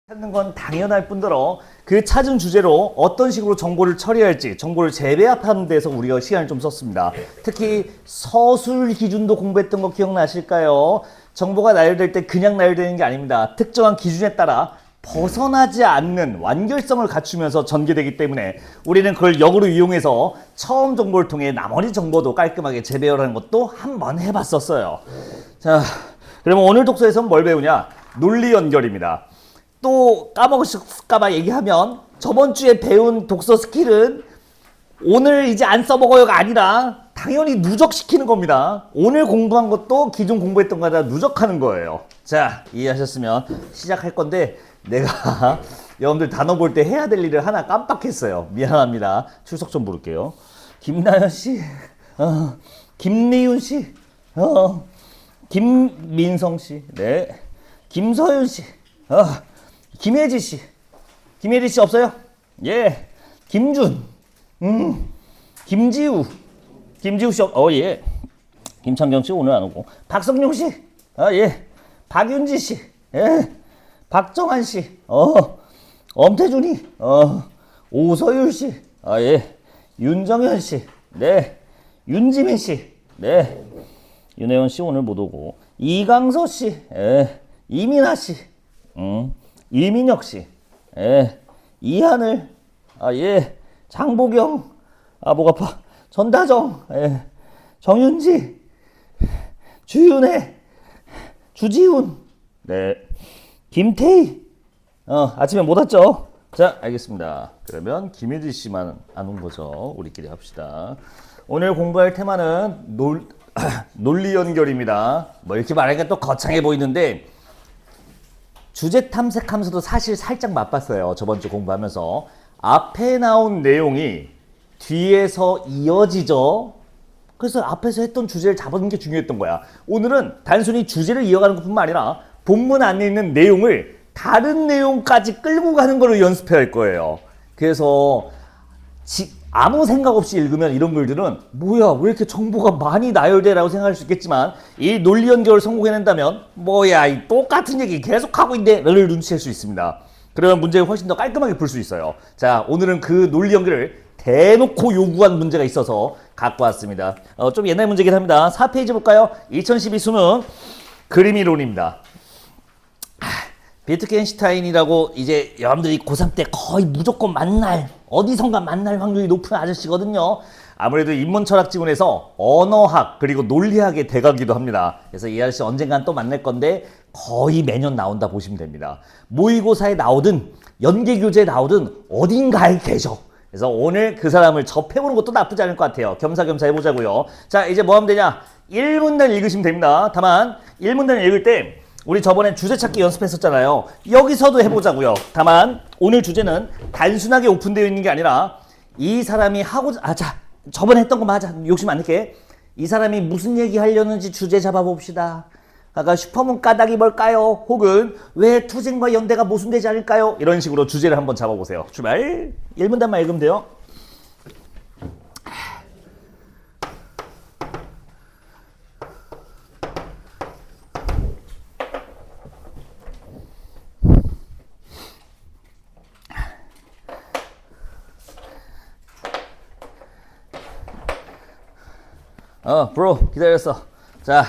찾는 건 당연할 뿐더러 그 찾은 주제로 어떤 식으로 정보를 처리할지, 정보를 재배합하는 데서 우리가 시간을 좀 썼습니다. 특히 서술 기준도 공부했던 거 기억나실까요? 정보가 나열될 때 그냥 나열되는 게 아닙니다. 특정한 기준에 따라 벗어나지 않는 완결성을 갖추면서 전개되기 때문에 우리는 그걸 역으로 이용해서 처음 정보를 통해 나머지 정보도 깔끔하게 재배열하는 것도 한번 해봤었어요. 자, 그러면 오늘 독서에서는 뭘 배우냐? 논리 연결입니다. 또 까먹으실까봐 얘기하면 저번 주에 배운 독서 스킬은 오늘 이제 안 써먹어요가 아니라 당연히 누적시키는 겁니다. 오늘 공부한 것도 기존 공부했던 거다 누적하는 거예요. 자, 이해하셨으면 시작할 건데 내가 여러분들 단어 볼 때 해야 될 일을 하나 깜빡했어요. 미안합니다. 출석 좀 부를게요. 김나연 씨, 김리윤 씨, 김민성 씨, 네, 김서윤 씨, 김혜지 씨. 김혜지 씨 없어요? 예. 김준. 김지우. 김지우 씨 예. 김창경 씨 오늘 안 오고. 박성용 씨. 예. 박윤지 씨. 예. 박정환 씨. 엄태준이. 오서율 씨. 예. 윤정현 씨. 네. 윤지민 씨. 네. 윤혜원 씨 오늘 못 오고. 이강서 씨. 예. 이민아 씨. 이민혁 씨, 예, 이하늘, 예, 장보경, 목 아파, 전다정, 예, 정윤지, 주윤혜, 주지훈, 네, 김태희, 아침에 못 왔죠? 자, 알겠습니다. 그러면 김혜지 씨만 안 온 거죠? 우리끼리 합시다. 오늘 공부할 테마는 논리 연결입니다. 뭐 이렇게 말하니까 또 거창해 보이는데. 주제 탐색하면서도 사실 살짝 맛봤어요. 저번 주 공부하면서. 앞에 나온 내용이 뒤에서 이어지죠. 그래서 앞에서 했던 주제를 잡아놓는 게 중요했던 거야. 오늘은 단순히 주제를 이어가는 것뿐만 아니라 본문 안에 있는 내용을 다른 내용까지 끌고 가는 걸 연습해야 할 거예요. 그래서 아무 생각 없이 읽으면 이런 글들은 뭐야 왜 이렇게 정보가 많이 나열돼 라고 생각할 수 있겠지만 이 논리 연결을 성공해낸다면 뭐야 이 똑같은 얘기 계속하고 있네 를 눈치챌 수 있습니다. 그러면 문제를 훨씬 더 깔끔하게 풀 수 있어요. 자, 오늘은 그 논리 연결을 대놓고 요구한 문제가 있어서 갖고 왔습니다. 좀 옛날 문제긴 합니다. 4페이지 볼까요? 2012 수능 그림 이론입니다. 비트겐슈타인이라고 이제 여러분들이 고3 때 거의 무조건 만날 어디선가 만날 확률이 높은 아저씨거든요. 아무래도 인문철학 지문에서 언어학 그리고 논리학의 대가기도 합니다. 그래서 이 아저씨 언젠간 또 만날 건데 거의 매년 나온다 보시면 됩니다. 모의고사에 나오든 연계교재에 나오든 어딘가에 계셔. 그래서 오늘 그 사람을 접해보는 것도 나쁘지 않을 것 같아요. 겸사겸사 해보자고요. 자, 이제 뭐 하면 되냐? 1문단 읽으시면 됩니다. 다만 1문단 읽을 때 우리 저번에 주제 찾기 연습했었잖아요. 여기서도 해보자고요. 다만 오늘 주제는 단순하게 오픈되어 있는 게 아니라 이 사람이 자, 저번에 했던 거 맞아. 욕심 안 낼게. 이 사람이 무슨 얘기 하려는지 주제 잡아봅시다. 아까 슈퍼문 까닭이 뭘까요? 혹은 왜 투쟁과 연대가 모순되지 않을까요? 이런 식으로 주제를 한번 잡아보세요. 출발. 1문단만 읽으면 돼요. 브로 기다렸어. 자,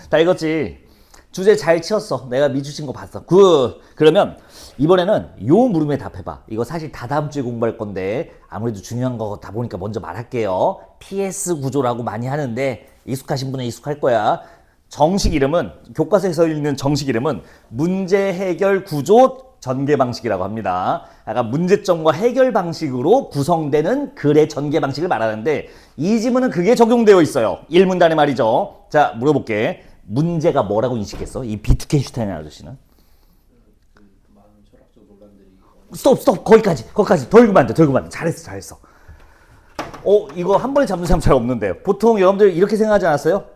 다 읽었지? 주제 잘 치웠어. 내가 미주친 거 봤어. 그러면 이번에는 요 물음에 답해봐. 이거 사실 다 다음 주에 공부할 건데 아무래도 중요한 거다 보니까 먼저 말할게요. PS 구조라고 많이 하는데 익숙하신 분은 익숙할 거야. 정식 이름은 교과서에서 읽는 정식 이름은 문제 해결 구조 전개 방식이라고 합니다. 약간 문제점과 해결 방식으로 구성되는 글의 전개 방식을 말하는데 이 지문은 그게 적용되어 있어요. 1문단에 말이죠. 자, 물어볼게. 문제가 뭐라고 인식했어? 이 비트겐슈타인 아저씨는? 스톱 거기까지 더 읽으면 안 돼. 잘했어. 이거 한 번에 잡는 사람 잘 없는데 보통 여러분들 이렇게 생각하지 않았어요?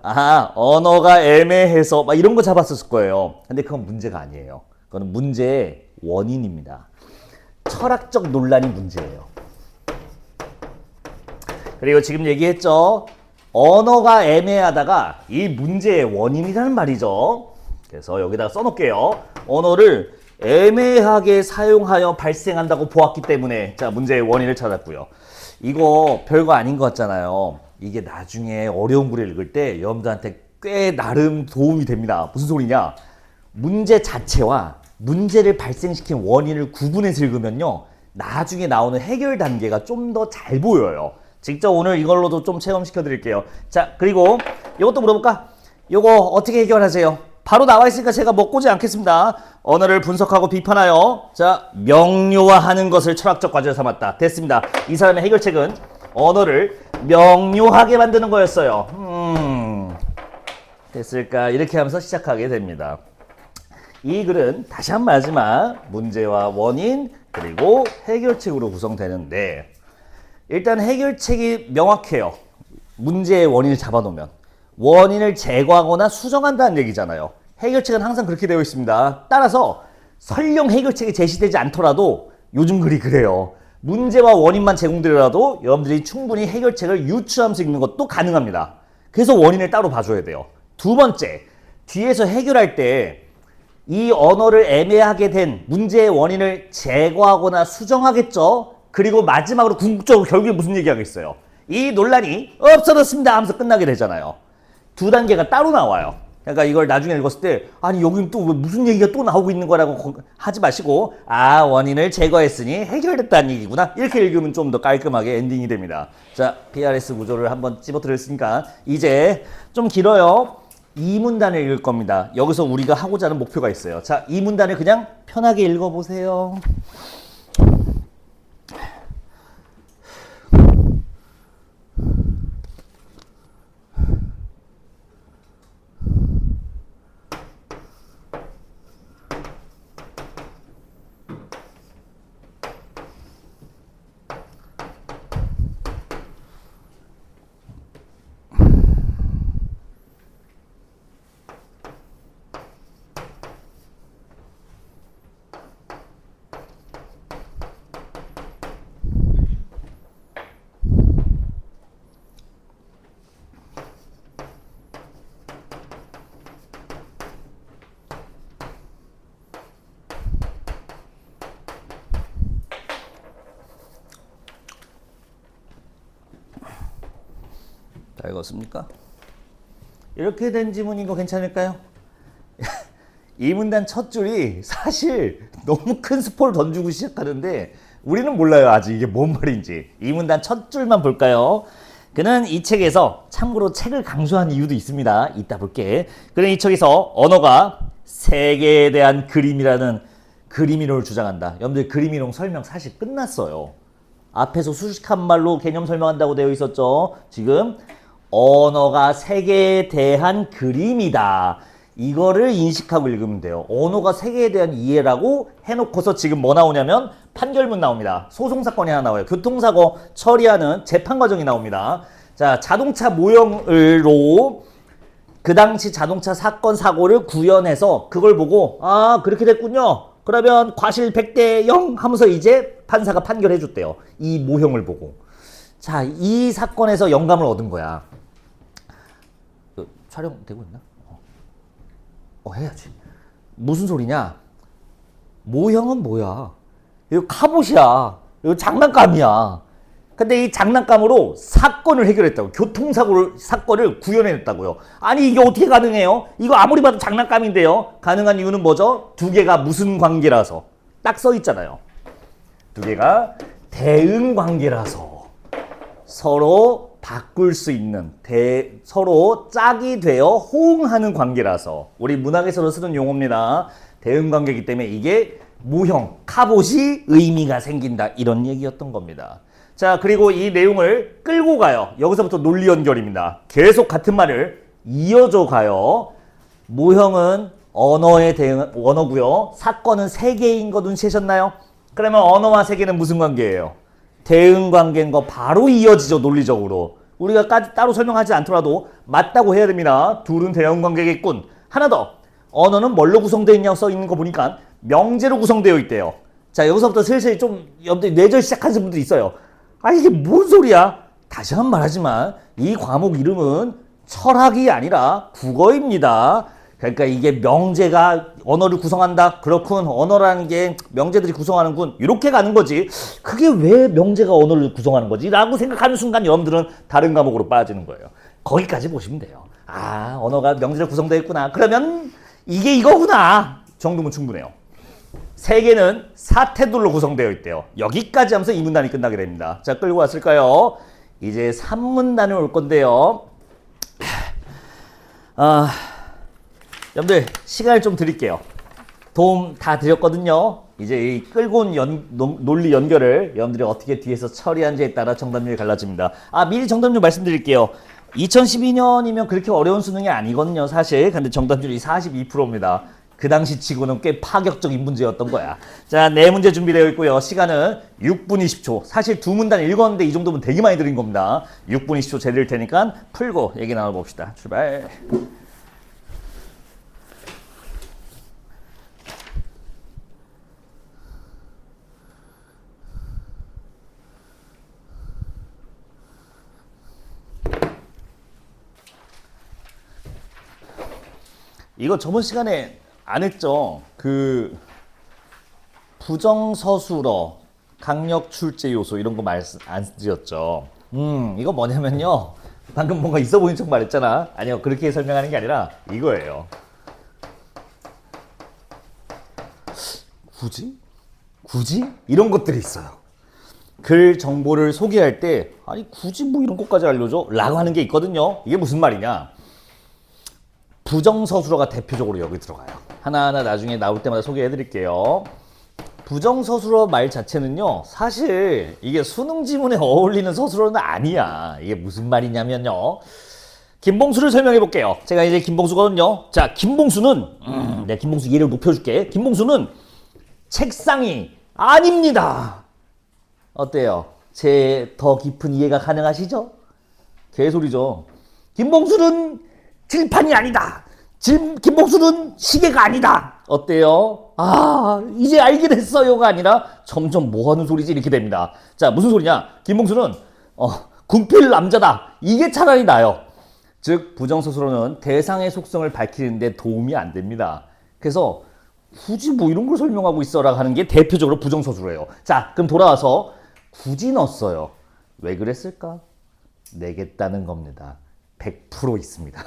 언어가 애매해서 막 이런 거 잡았을 거예요. 근데 그건 문제가 아니에요. 그건 문제의 원인입니다. 철학적 논란이 문제예요. 그리고 지금 얘기했죠. 언어가 애매하다가 이 문제의 원인이라는 말이죠. 그래서 여기다가 써놓을게요. 언어를 애매하게 사용하여 발생한다고 보았기 때문에 자 문제의 원인을 찾았고요. 이거 별거 아닌 것 같잖아요. 이게 나중에 어려운 글을 읽을 때 여러분들한테 꽤 나름 도움이 됩니다. 무슨 소리냐? 문제 자체와 문제를 발생시킨 원인을 구분해서 읽으면요. 나중에 나오는 해결 단계가 좀 더 잘 보여요. 직접 오늘 이걸로도 좀 체험시켜 드릴게요. 자, 그리고 이것도 물어볼까? 이거 어떻게 해결하세요? 바로 나와 있으니까 제가 먹고지 않겠습니다. 언어를 분석하고 비판하여 자 명료화하는 것을 철학적 과제로 삼았다. 됐습니다. 이 사람의 해결책은 언어를 명료하게 만드는 거였어요. 됐을까? 이렇게 하면서 시작하게 됩니다. 이 글은 다시 한 번 하지만 문제와 원인 그리고 해결책으로 구성되는데 일단 해결책이 명확해요. 문제의 원인을 잡아놓으면 원인을 제거하거나 수정한다는 얘기잖아요. 해결책은 항상 그렇게 되어 있습니다. 따라서 설령 해결책이 제시되지 않더라도 요즘 글이 그래요. 문제와 원인만 제공되더라도 여러분들이 충분히 해결책을 유추하면서 읽는 것도 가능합니다. 그래서 원인을 따로 봐줘야 돼요. 두 번째, 뒤에서 해결할 때 이 언어를 애매하게 된 문제의 원인을 제거하거나 수정하겠죠. 그리고 마지막으로 궁극적으로 결국에 무슨 얘기하겠어요? 이 논란이 없어졌습니다 하면서 끝나게 되잖아요. 두 단계가 따로 나와요. 그러니까 이걸 나중에 읽었을 때 아니 여기는 또 무슨 얘기가 또 나오고 있는 거라고 하지 마시고 아 원인을 제거했으니 해결됐다는 얘기구나 이렇게 읽으면 좀 더 깔끔하게 엔딩이 됩니다. 자 PRS 구조를 한번 찝어드렸으니까 이제 좀 길어요. 이 문단을 읽을 겁니다. 여기서 우리가 하고자 하는 목표가 있어요. 자, 이 문단을 그냥 편하게 읽어보세요. 다 읽었습니까? 이렇게 된 지문인 거 괜찮을까요? 이 문단 첫 줄이 사실 너무 큰 스포를 던지고 시작하는데 우리는 몰라요 아직 이게 뭔 말인지. 이 문단 첫 줄만 볼까요? 그는 이 책에서 참고로 책을 강조한 이유도 있습니다. 이따 볼게. 그는 이 책에서 언어가 세계에 대한 그림이라는 그림이론을 주장한다. 여러분들 그림이론 설명 사실 끝났어요. 앞에서 수식한 말로 개념 설명한다고 되어 있었죠. 지금 언어가 세계에 대한 그림이다. 이거를 인식하고 읽으면 돼요. 언어가 세계에 대한 이해라고 해놓고서 지금 뭐 나오냐면 판결문 나옵니다. 소송사건이 하나 나와요. 교통사고 처리하는 재판 과정이 나옵니다. 자, 자동차 모형으로 그 당시 자동차 사건 사고를 구현해서 그걸 보고 아 그렇게 됐군요. 그러면 과실 100대 0 하면서 이제 판사가 판결해 줬대요. 이 모형을 보고. 자, 이 사건에서 영감을 얻은 거야. 촬영되고 있나? 해야지. 무슨 소리냐? 모형은 뭐야? 이거 카봇이야. 이거 장난감이야. 근데 이 장난감으로 사건을 해결했다고. 사건을 구현해냈다고요. 아니 이게 어떻게 가능해요? 이거 아무리 봐도 장난감인데요. 가능한 이유는 뭐죠? 두 개가 무슨 관계라서. 딱 써 있잖아요. 두 개가 대응 관계라서. 서로 바꿀 수 있는 서로 짝이 되어 호응하는 관계라서 우리 문학에서도 쓰는 용어입니다. 대응 관계이기 때문에 이게 모형, 카봇이 의미가 생긴다 이런 얘기였던 겁니다. 자 그리고 이 내용을 끌고 가요. 여기서부터 논리 연결입니다. 계속 같은 말을 이어져 가요. 모형은 언어에 대응 언어고요. 사건은 세계인 거 눈치채셨나요? 그러면 언어와 세계는 무슨 관계예요? 대응 관계인 거 바로 이어지죠. 논리적으로. 우리가 따로 설명하지 않더라도 맞다고 해야 됩니다. 둘은 대응 관계겠군. 하나 더. 언어는 뭘로 구성되어 있냐고 써 있는 거 보니까 명제로 구성되어 있대요. 자 여기서부터 슬슬 좀 여러분들 뇌절 시작하시는 분들이 있어요. 아 이게 뭔 소리야? 다시 한 번 말하지만 이 과목 이름은 철학이 아니라 국어입니다. 그러니까 이게 명제가 언어를 구성한다. 그렇군. 언어라는 게 명제들이 구성하는군. 이렇게 가는 거지. 그게 왜 명제가 언어를 구성하는 거지? 라고 생각하는 순간 여러분들은 다른 과목으로 빠지는 거예요. 거기까지 보시면 돼요. 아, 언어가 명제로 구성되어 있구나. 그러면 이게 이거구나. 정도면 충분해요. 세 개는 사태들로 구성되어 있대요. 여기까지 하면서 이 문단이 끝나게 됩니다. 자, 끌고 왔을까요? 이제 3문단을 올 건데요. 여러분들 시간을 좀 드릴게요. 도움 다 드렸거든요. 이제 이 끌고 온 논리 연결을 여러분들이 어떻게 뒤에서 처리한지에 따라 정답률이 갈라집니다. 미리 정답률 말씀드릴게요. 2012년이면 그렇게 어려운 수능이 아니거든요, 사실. 근데 정답률이 42%입니다. 그 당시 치고는 꽤 파격적인 문제였던 거야. 자, 네 문제 준비되어 있고요. 시간은 6분 20초. 사실 두 문단 읽었는데 이 정도면 되게 많이 드린 겁니다. 6분 20초 재드릴 테니까 풀고 얘기 나눠봅시다. 출발. 이거 저번 시간에 안 했죠? 그 부정서술어, 강력 출제 요소 이런 거 말씀 안 드렸죠? 이거 뭐냐면요. 방금 뭔가 있어 보이는 척 말했잖아. 아니요, 그렇게 설명하는 게 아니라 이거예요. 굳이? 이런 것들이 있어요. 글 정보를 소개할 때 아니 굳이 뭐 이런 것까지 알려줘? 라고 하는 게 있거든요. 이게 무슨 말이냐? 부정서술어가 대표적으로 여기 들어가요. 하나하나 나중에 나올 때마다 소개해 드릴게요. 부정서술어 말 자체는요, 사실 이게 수능 지문에 어울리는 서술어는 아니야. 이게 무슨 말이냐면요. 김봉수를 설명해 볼게요. 제가 이제 김봉수거든요. 자, 김봉수는 내가 김봉수 예를 높여줄게. 김봉수는 책상이 아닙니다. 어때요? 제 더 깊은 이해가 가능하시죠? 개소리죠. 김봉수는 칠판이 아니다. 김봉수는 시계가 아니다. 어때요? 이제 알게 됐어요가 아니라 점점 뭐 하는 소리지 이렇게 됩니다. 자, 무슨 소리냐? 김봉수는 군필 남자다. 이게 차라리 나요. 즉 부정서술어는 대상의 속성을 밝히는데 도움이 안 됩니다. 그래서 굳이 뭐 이런 걸 설명하고 있어라 하는 게 대표적으로 부정서술어예요. 자, 그럼 돌아와서 굳이 넣었어요. 왜 그랬을까? 내겠다는 겁니다. 100% 있습니다.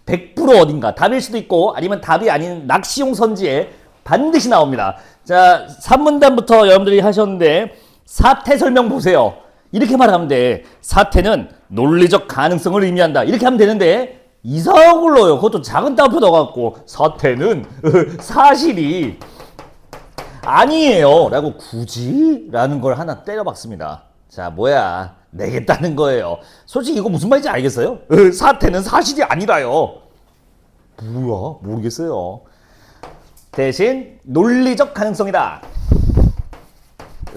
100% 어딘가 답일 수도 있고 아니면 답이 아닌 낚시용 선지에 반드시 나옵니다. 자, 3문단부터 여러분들이 하셨는데 사태 설명 보세요. 이렇게 말하면 돼. 사태는 논리적 가능성을 의미한다. 이렇게 하면 되는데 이상한 걸 넣어요. 그것도 작은 따옴표 넣어갖고 사태는 사실이 아니에요 라고 굳이? 라는 걸 하나 때려박습니다. 자, 뭐야, 내겠다는 거예요. 솔직히 이거 무슨 말인지 알겠어요? 사태는 사실이 아니라요. 뭐야, 모르겠어요. 대신 논리적 가능성이다.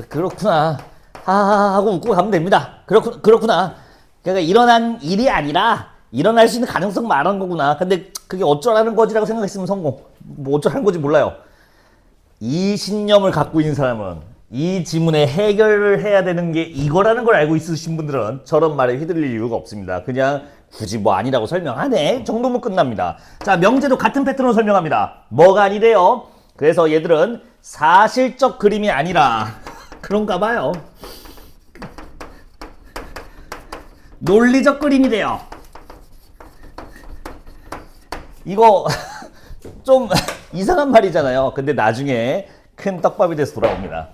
그렇구나 하고 웃고 가면 됩니다. 그렇구나. 그러니까 일어난 일이 아니라 일어날 수 있는 가능성 말하는 거구나. 근데 그게 어쩌라는 거지라고 생각했으면 성공. 뭐 어쩌라는 건지 몰라요. 이 신념을 갖고 있는 사람은 이 지문에 해결을 해야 되는 게 이거라는 걸 알고 있으신 분들은 저런 말에 휘둘릴 이유가 없습니다. 그냥 굳이 뭐 아니라고 설명하네 정도면 끝납니다. 자, 명제도 같은 패턴으로 설명합니다. 뭐가 아니래요? 그래서 얘들은 사실적 그림이 아니라 그런가 봐요. 논리적 그림이래요. 이거 좀 이상한 말이잖아요. 근데 나중에 큰 떡밥이 돼서 돌아옵니다.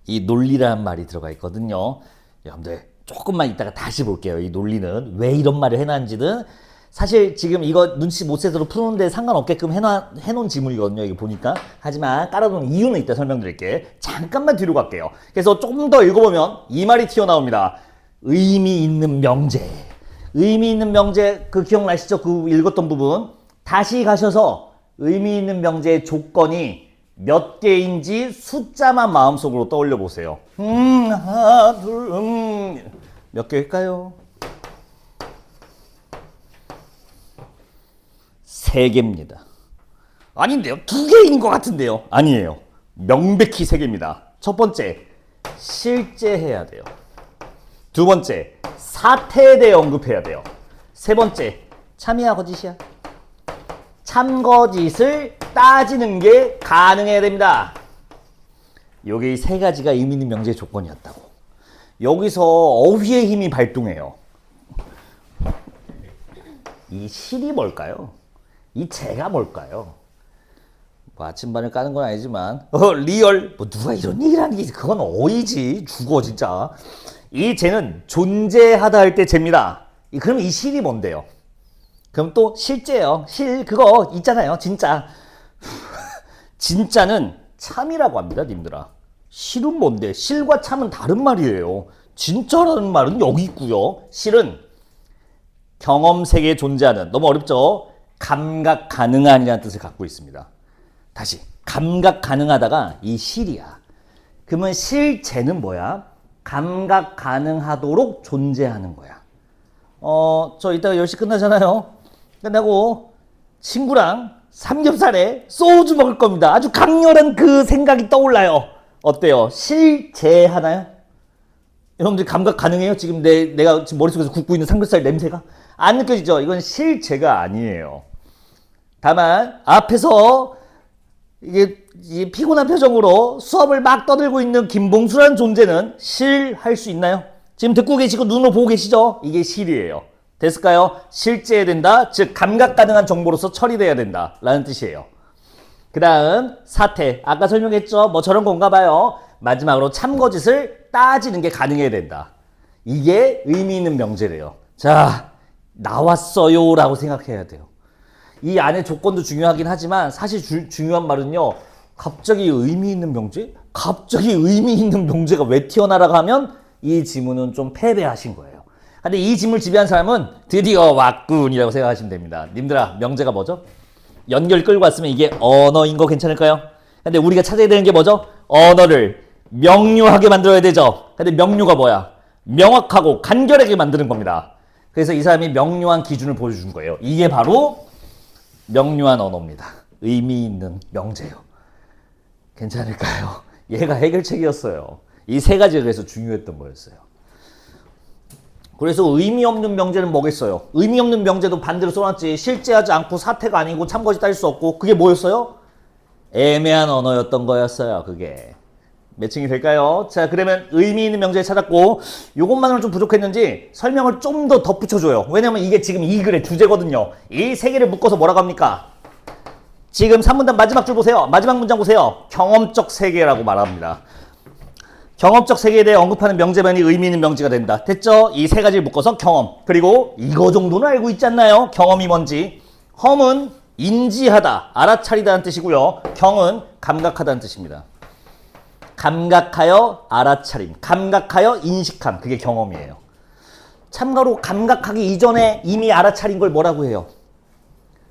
이 논리라는 말이 들어가 있거든요. 여러분들 조금만 이따가 다시 볼게요. 이 논리는 왜 이런 말을 해놨는지는 사실 지금 이거 눈치 못 채도록 푸는데 상관없게끔 해놓은 지문이거든요. 이거 보니까. 하지만 깔아놓은 이유는 이따 설명드릴게. 잠깐만 뒤로 갈게요. 그래서 조금 더 읽어보면 이 말이 튀어나옵니다. 의미 있는 명제. 의미 있는 명제 그 기억나시죠? 그 읽었던 부분. 다시 가셔서 의미 있는 명제의 조건이 몇 개인지 숫자만 마음속으로 떠올려 보세요. 하나, 둘, 몇 개일까요? 3개입니다. 아닌데요? 2개인 것 같은데요? 아니에요. 명백히 3개입니다. 첫 번째, 실제해야 돼요. 두 번째, 사태에 대해 언급해야 돼요. 세 번째, 참이야 거짓이야? 참거짓을 따지는 게 가능해야 됩니다. 요게 이 세 가지가 의미 있는 명제의 조건이었다고. 여기서 어휘의 힘이 발동해요. 이 실이 뭘까요? 이 재가 뭘까요? 뭐 아침반을 까는 건 아니지만 리얼 뭐 누가 이런 얘기를 하는 게 그건 어이지 죽어 진짜. 이 재는 존재하다 할 때 재입니다. 그럼 이 실이 뭔데요? 그럼 또 실제예요. 실 그거 있잖아요. 진짜. 진짜는 참이라고 합니다, 님들아. 실은 뭔데? 실과 참은 다른 말이에요. 진짜라는 말은 여기 있고요. 실은 경험 세계에 존재하는, 너무 어렵죠? 감각 가능한이라는 뜻을 갖고 있습니다. 다시 감각 가능하다가 이 실이야. 그러면 실제는 뭐야? 감각 가능하도록 존재하는 거야. 저 이따가 10시 끝나잖아요. 끝나고 친구랑 삼겹살에 소주 먹을 겁니다. 아주 강렬한 그 생각이 떠올라요. 어때요? 실제하나요? 여러분들 감각 가능해요? 지금 내가 지금 머릿속에서 굽고 있는 삼겹살 냄새가? 안 느껴지죠? 이건 실제가 아니에요. 다만 앞에서 이게 피곤한 표정으로 수업을 막 떠들고 있는 김봉수라는 존재는 실할 수 있나요? 지금 듣고 계시고 눈으로 보고 계시죠? 이게 실이에요. 됐을까요? 실제해야 된다. 즉 감각 가능한 정보로서 처리돼야 된다 라는 뜻이에요. 그 다음 사태. 아까 설명했죠? 뭐 저런 건가 봐요. 마지막으로 참거짓을 따지는 게 가능해야 된다. 이게 의미 있는 명제래요. 자, 나왔어요 라고 생각해야 돼요. 이 안에 조건도 중요하긴 하지만 사실 중요한 말은요. 갑자기 의미 있는 명제? 갑자기 의미 있는 명제가 왜 튀어나라고 하면 이 지문은 좀 패배하신 거예요. 근데 이 지문을 지배한 사람은 드디어 왔군이라고 생각하시면 됩니다. 님들아, 명제가 뭐죠? 연결 끌고 왔으면 이게 언어인 거 괜찮을까요? 근데 우리가 찾아야 되는 게 뭐죠? 언어를 명료하게 만들어야 되죠. 근데 명료가 뭐야? 명확하고 간결하게 만드는 겁니다. 그래서 이 사람이 명료한 기준을 보여준 거예요. 이게 바로 명료한 언어입니다. 의미 있는 명제요. 괜찮을까요? 얘가 해결책이었어요. 이 세 가지가 그래서 중요했던 거였어요. 그래서 의미 없는 명제는 뭐겠어요? 의미 없는 명제도 반대로 써놨지. 실제하지 않고 사태가 아니고 참거짓 따질 수 없고 그게 뭐였어요? 애매한 언어였던 거였어요. 그게. 매칭이 될까요? 자, 그러면 의미 있는 명제 찾았고 이것만으로는 좀 부족했는지 설명을 좀 더 덧붙여줘요. 왜냐면 이게 지금 이 글의 주제거든요. 이 세 개를 묶어서 뭐라고 합니까? 지금 3문단 마지막 줄 보세요. 마지막 문장 보세요. 경험적 세계라고 말합니다. 경험적 세계에 대해 언급하는 명제만이 의미 있는 명제가 된다. 됐죠? 이 세 가지를 묶어서 경험. 그리고 이거 정도는 알고 있지 않나요? 경험이 뭔지. 험은 인지하다, 알아차리다는 뜻이고요. 경은 감각하다는 뜻입니다. 감각하여 알아차림, 감각하여 인식함. 그게 경험이에요. 참고로 감각하기 이전에 이미 알아차린 걸 뭐라고 해요?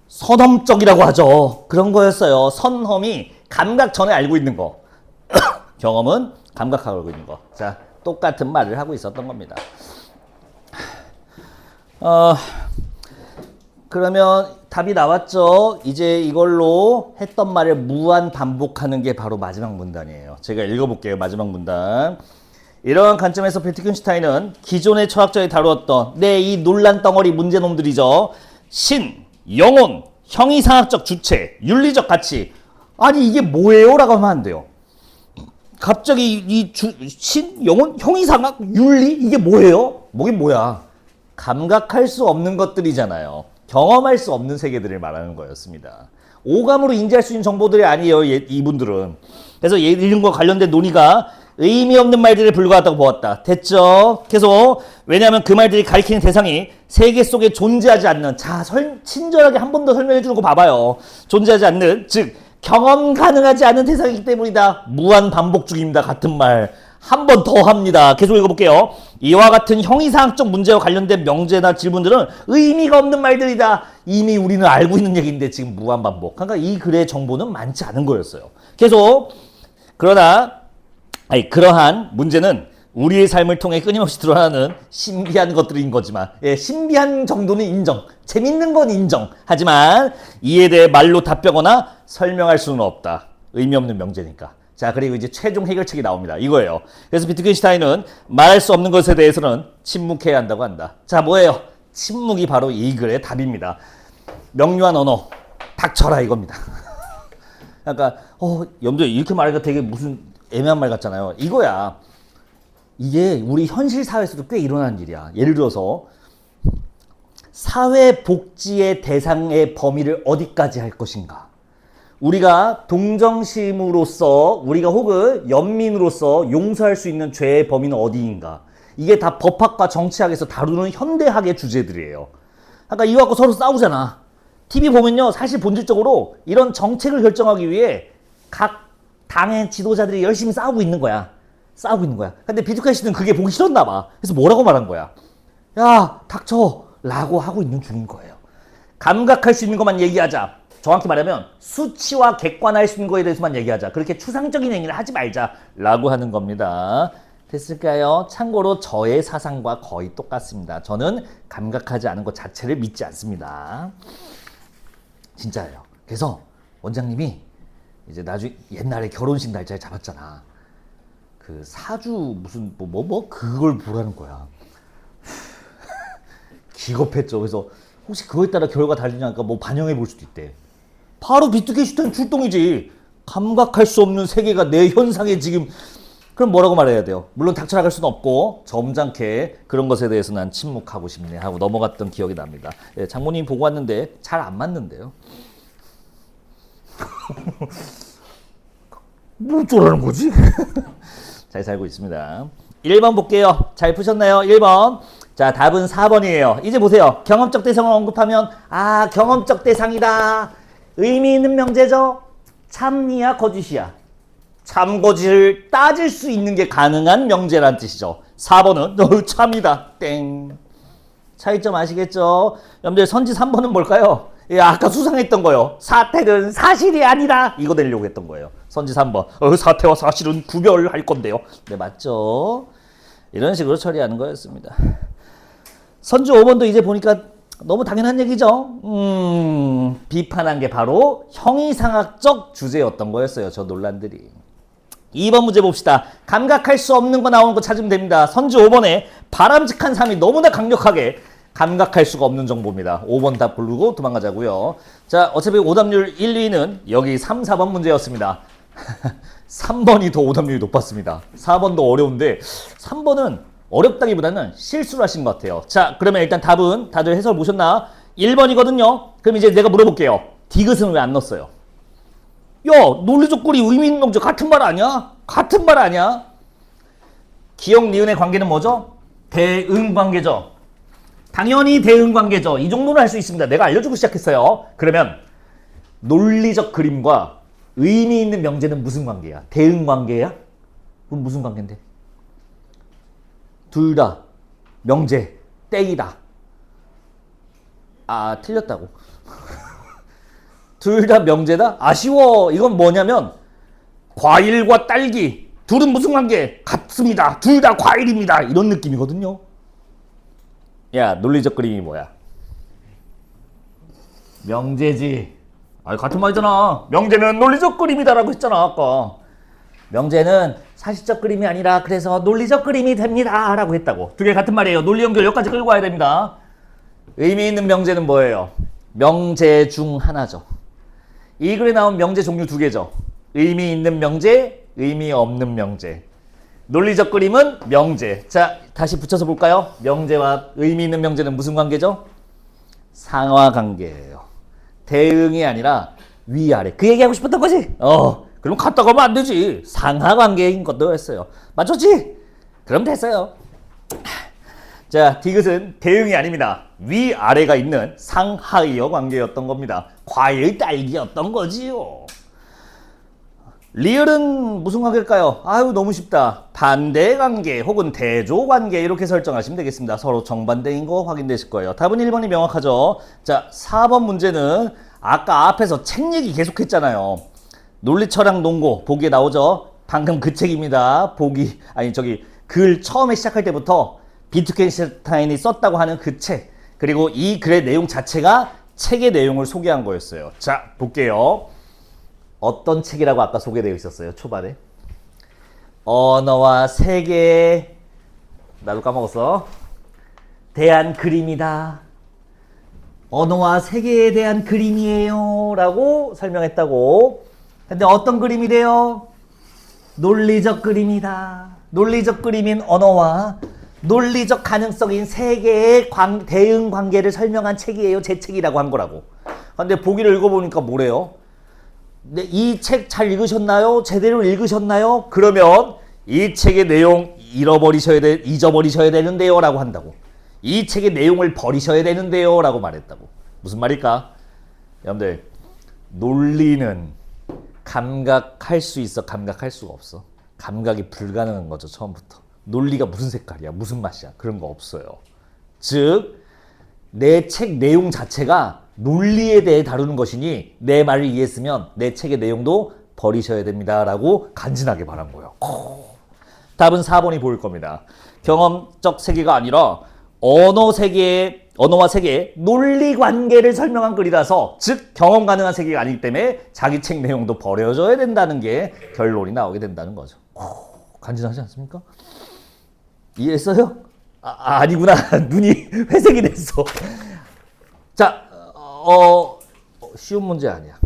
선험적이라고 하죠. 그런 거였어요. 선험이 감각 전에 알고 있는 거. 경험은 감각하고 알고 있는 거. 자, 똑같은 말을 하고 있었던 겁니다. 그러면 답이 나왔죠? 이제 이걸로 했던 말을 무한 반복하는 게 바로 마지막 문단이에요. 제가 읽어볼게요. 마지막 문단. 이러한 관점에서 비트겐슈타인은 기존의 철학자에 다루었던 이 논란 덩어리 문제놈들이죠. 신, 영혼, 형이상학적 주체, 윤리적 가치. 아니 이게 뭐예요? 라고 하면 안 돼요. 갑자기 신, 영혼, 형이상학, 윤리? 이게 뭐예요? 뭐긴 뭐야? 감각할 수 없는 것들이잖아요. 경험할 수 없는 세계들을 말하는 거였습니다. 오감으로 인지할 수 있는 정보들이 아니에요. 이분들은. 그래서 이름과 관련된 논의가 의미 없는 말들에 불과하다고 보았다. 됐죠? 계속. 왜냐하면 그 말들이 가리키는 대상이 세계 속에 존재하지 않는, 자, 친절하게 한 번 더 설명해 주는 거 봐봐요. 존재하지 않는, 즉 경험 가능하지 않은 대상이기 때문이다. 무한 반복 중입니다. 같은 말. 한 번 더 합니다. 계속 읽어볼게요. 이와 같은 형이상학적 문제와 관련된 명제나 질문들은 의미가 없는 말들이다. 이미 우리는 알고 있는 얘기인데 지금 무한 반복. 그러니까 이 글의 정보는 많지 않은 거였어요. 계속. 그러한 문제는 우리의 삶을 통해 끊임없이 드러나는 신비한 것들인 거지만, 신비한 정도는 인정, 재밌는 건 인정. 하지만 이에 대해 말로 답하거나 설명할 수는 없다. 의미 없는 명제니까. 자, 그리고 이제 최종 해결책이 나옵니다. 이거예요. 그래서 비트겐슈타인은 말할 수 없는 것에 대해서는 침묵해야 한다고 한다. 자, 뭐예요? 침묵이 바로 이 글의 답입니다. 명료한 언어, 닥쳐라 이겁니다. 그러니까 염두에 이렇게 말하니까 되게 무슨 애매한 말 같잖아요. 이거야. 이게 우리 현실 사회에서도 꽤 일어나는 일이야. 예를 들어서 사회복지의 대상의 범위를 어디까지 할 것인가. 우리가 동정심으로서 우리가 혹은 연민으로서 용서할 수 있는 죄의 범위는 어디인가. 이게 다 법학과 정치학에서 다루는 현대학의 주제들이에요. 그러니까 이거 갖고 서로 싸우잖아. TV 보면요, 사실 본질적으로 이런 정책을 결정하기 위해 각 당의 지도자들이 열심히 싸우고 있는 거야. 근데 비트코인 씨는 그게 보기 싫었나 봐. 그래서 뭐라고 말한 거야? 야, 닥쳐! 라고 하고 있는 중인 거예요. 감각할 수 있는 것만 얘기하자. 정확히 말하면 수치와 객관할 수 있는 거에 대해서만 얘기하자. 그렇게 추상적인 얘기를 하지 말자. 라고 하는 겁니다. 됐을까요? 참고로 저의 사상과 거의 똑같습니다. 저는 감각하지 않은 것 자체를 믿지 않습니다. 진짜예요. 그래서 원장님이 이제 나중에 옛날에 결혼식 날짜를 잡았잖아. 그 사주 무슨 그걸 보라는 거야. 기겁했죠. 그래서 혹시 그거에 따라 결과가 다르냐니까 뭐 반영해 볼 수도 있대. 바로 비트게슈탄 출동이지. 감각할 수 없는 세계가 내 현상에 지금. 그럼 뭐라고 말해야 돼요? 물론 닥쳐나갈 수는 없고 점잖게 그런 것에 대해서 난 침묵하고 싶네 하고 넘어갔던 기억이 납니다. 예, 장모님 보고 왔는데 잘 안 맞는데요. 뭐 어쩌라는 거지? 잘 살고 있습니다. 1번 볼게요. 잘 푸셨나요? 1번. 자, 답은 4번이에요. 이제 보세요. 경험적 대상을 언급하면 경험적 대상이다. 의미 있는 명제죠? 참니야 거짓이야? 참거짓을 따질 수 있는 게 가능한 명제란 뜻이죠. 4번은 참이다. 땡. 차이점 아시겠죠? 여러분들 선지 3번은 뭘까요? 예, 아까 수상했던 거요. 사태는 사실이 아니다. 이거 내려고 했던 거예요. 선지 3번. 사태와 사실은 구별할 건데요. 네, 맞죠? 이런 식으로 처리하는 거였습니다. 선지 5번도 이제 보니까 너무 당연한 얘기죠. 비판한 게 바로 형이상학적 주제였던 거였어요. 저 논란들이. 2번 문제 봅시다. 감각할 수 없는 거 나오는 거 찾으면 됩니다. 선지 5번에 바람직한 삶이 너무나 강력하게 감각할 수가 없는 정보입니다. 5번 답 고르고 도망가자고요. 자, 어차피 오답률 1, 2는 여기 3, 4번 문제였습니다. 3번이 더 오답률이 높았습니다. 4번도 어려운데 3번은 어렵다기보다는 실수를 하신 것 같아요. 자, 그러면 일단 답은 다들 해설 보셨나? 1번이거든요. 그럼 이제 내가 물어볼게요. 디귿은 왜 안 넣었어요? 야, 논리적 고리 의미 있는 명제 같은 말 아니야? 같은 말 아니야? 기역, 니은의 관계는 뭐죠? 대응 관계죠. 당연히 대응 관계죠. 이 정도는 할 수 있습니다. 내가 알려주고 시작했어요. 그러면 논리적 그림과 의미 있는 명제는 무슨 관계야? 대응 관계야? 그럼 무슨 관계인데? 둘 다 명제 땡이다. 틀렸다고. 둘 다 명제다? 아쉬워. 이건 뭐냐면 과일과 딸기 둘은 무슨 관계? 같습니다. 둘 다 과일입니다. 이런 느낌이거든요. 야, 논리적 그림이 뭐야? 명제지. 같은 말이잖아. 명제는 논리적 그림이다라고 했잖아 아까. 명제는 사실적 그림이 아니라 그래서 논리적 그림이 됩니다 라고 했다고. 두 개 같은 말이에요. 논리 연결 여기까지 끌고 와야 됩니다. 의미 있는 명제는 뭐예요? 명제 중 하나죠. 이 글에 나온 명제 종류 두 개죠. 의미 있는 명제, 의미 없는 명제. 논리적 그림은 명제. 자, 다시 붙여서 볼까요? 명제와 의미 있는 명제는 무슨 관계죠? 상하 관계예요. 대응이 아니라 위아래. 그 얘기하고 싶었던 거지? 그럼 갔다 가면 안 되지. 상하 관계인 것도 했어요. 맞췄지? 그럼 됐어요. 자, 디귿은 대응이 아닙니다. 위아래가 있는 상하이어 관계였던 겁니다. 과일 딸기였던 거지요. 리을은 무슨 관계일까요? 너무 쉽다. 반대 관계 혹은 대조 관계 이렇게 설정하시면 되겠습니다. 서로 정반대인 거 확인되실 거예요. 답은 1번이 명확하죠. 자, 4번 문제는 아까 앞에서 책 얘기 계속했잖아요. 논리철학 논고 보기에 나오죠. 방금 그 책입니다. 글 처음에 시작할 때부터 비트겐슈타인이 썼다고 하는 그 책. 그리고 이 글의 내용 자체가 책의 내용을 소개한 거였어요. 자, 볼게요. 어떤 책이라고 아까 소개되어 있었어요? 초반에. 언어와 세계. 나도 까먹었어. 대한 그림이다. 언어와 세계에 대한 그림이에요 라고 설명했다고. 근데 어떤 그림이래요? 논리적 그림이다. 논리적 그림인 언어와 논리적 가능성인 세계의 대응 관계를 설명한 책이에요. 제 책이라고 한 거라고. 근데 보기를 읽어보니까 뭐래요? 네, 이 책 잘 읽으셨나요? 제대로 읽으셨나요? 그러면 이 책의 내용 잊어버리셔야 되는데요 라고 한다고. 이 책의 내용을 버리셔야 되는데요 라고 말했다고. 무슨 말일까? 여러분들, 논리는 감각할 수 있어, 감각할 수가 없어. 감각이 불가능한 거죠, 처음부터. 논리가 무슨 색깔이야, 무슨 맛이야, 그런 거 없어요. 즉, 내 책 내용 자체가 논리에 대해 다루는 것이니 내 말을 이해했으면 내 책의 내용도 버리셔야 됩니다 라고 간지나게 말한 거예요. 답은 4번이 보일 겁니다. 경험적 세계가 아니라 언어와 세계의 논리 관계를 설명한 글이라서, 즉 경험 가능한 세계가 아니기 때문에 자기 책 내용도 버려줘야 된다는 게 결론이 나오게 된다는 거죠. 간지나지 않습니까? 이해했어요? 아니구나. 눈이 회색이 됐어. 자, 쉬운 문제 아니야.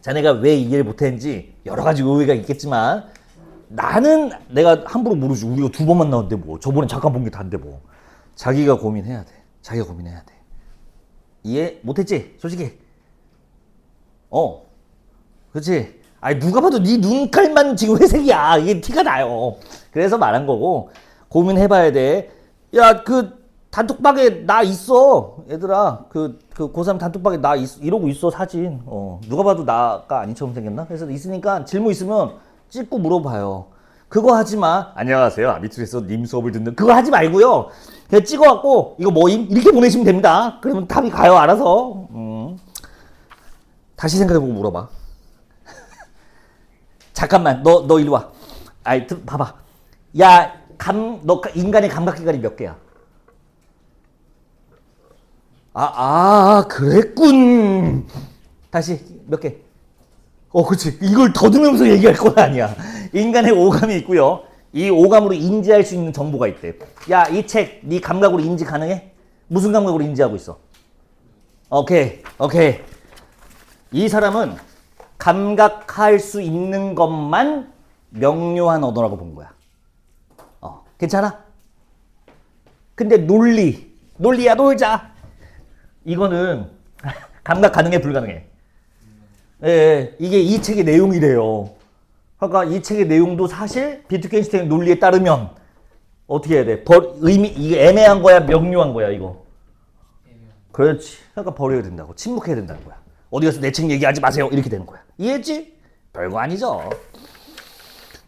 자네가 왜 이해를 못했는지 여러 가지 의외가 있겠지만 나는 내가 함부로 모르지. 우리가 2번만 나왔는데 뭐. 저번에 잠깐 본 게 다인데 뭐. 자기가 고민해야 돼. 자기가 고민해야 돼. 이해 못했지? 솔직히. 그렇지. 아니 누가 봐도 네 눈깔만 지금 회색이야. 이게 티가 나요. 그래서 말한 거고, 고민해봐야 돼. 야, 그 단톡방에 나 있어. 얘들아, 그 고3 단톡방에 나 이러고 있어, 사진. 누가 봐도 나가 아닌처럼 생겼나? 그래서 있으니까 질문 있으면 찍고 물어봐요. 그거 하지 마. 안녕하세요, 아비투에서 님 수업을 듣는. 그거 하지 말고요. 그냥 찍어갖고 이거 뭐임? 이렇게 보내시면 됩니다. 그러면 답이 가요, 알아서. 다시 생각해보고 물어봐. 잠깐만, 너 이리 와. 아이, 봐봐. 야, 너 인간의 감각기관이 몇 개야? 그랬군. 다시 몇 개? 그렇지. 이걸 더듬으면서 얘기할 건 아니야. 인간의 오감이 있고요. 이 오감으로 인지할 수 있는 정보가 있대. 야, 이 책, 네 감각으로 인지 가능해? 무슨 감각으로 인지하고 있어? 오케이. 이 사람은 감각할 수 있는 것만 명료한 언어라고 본 거야. 괜찮아? 근데 논리야, 놀자. 이거는 감각 가능해, 불가능해? 이게 이 책의 내용이래요. 그러니까 이 책의 내용도 사실 비트겐슈타인 논리에 따르면 어떻게 해야 돼? 이게 애매한 거야, 명료한 거야, 이거? 그렇지. 그러니까 버려야 된다고. 침묵해야 된다는 거야. 어디 가서 내 책 얘기하지 마세요. 이렇게 되는 거야. 이해했지? 별거 아니죠.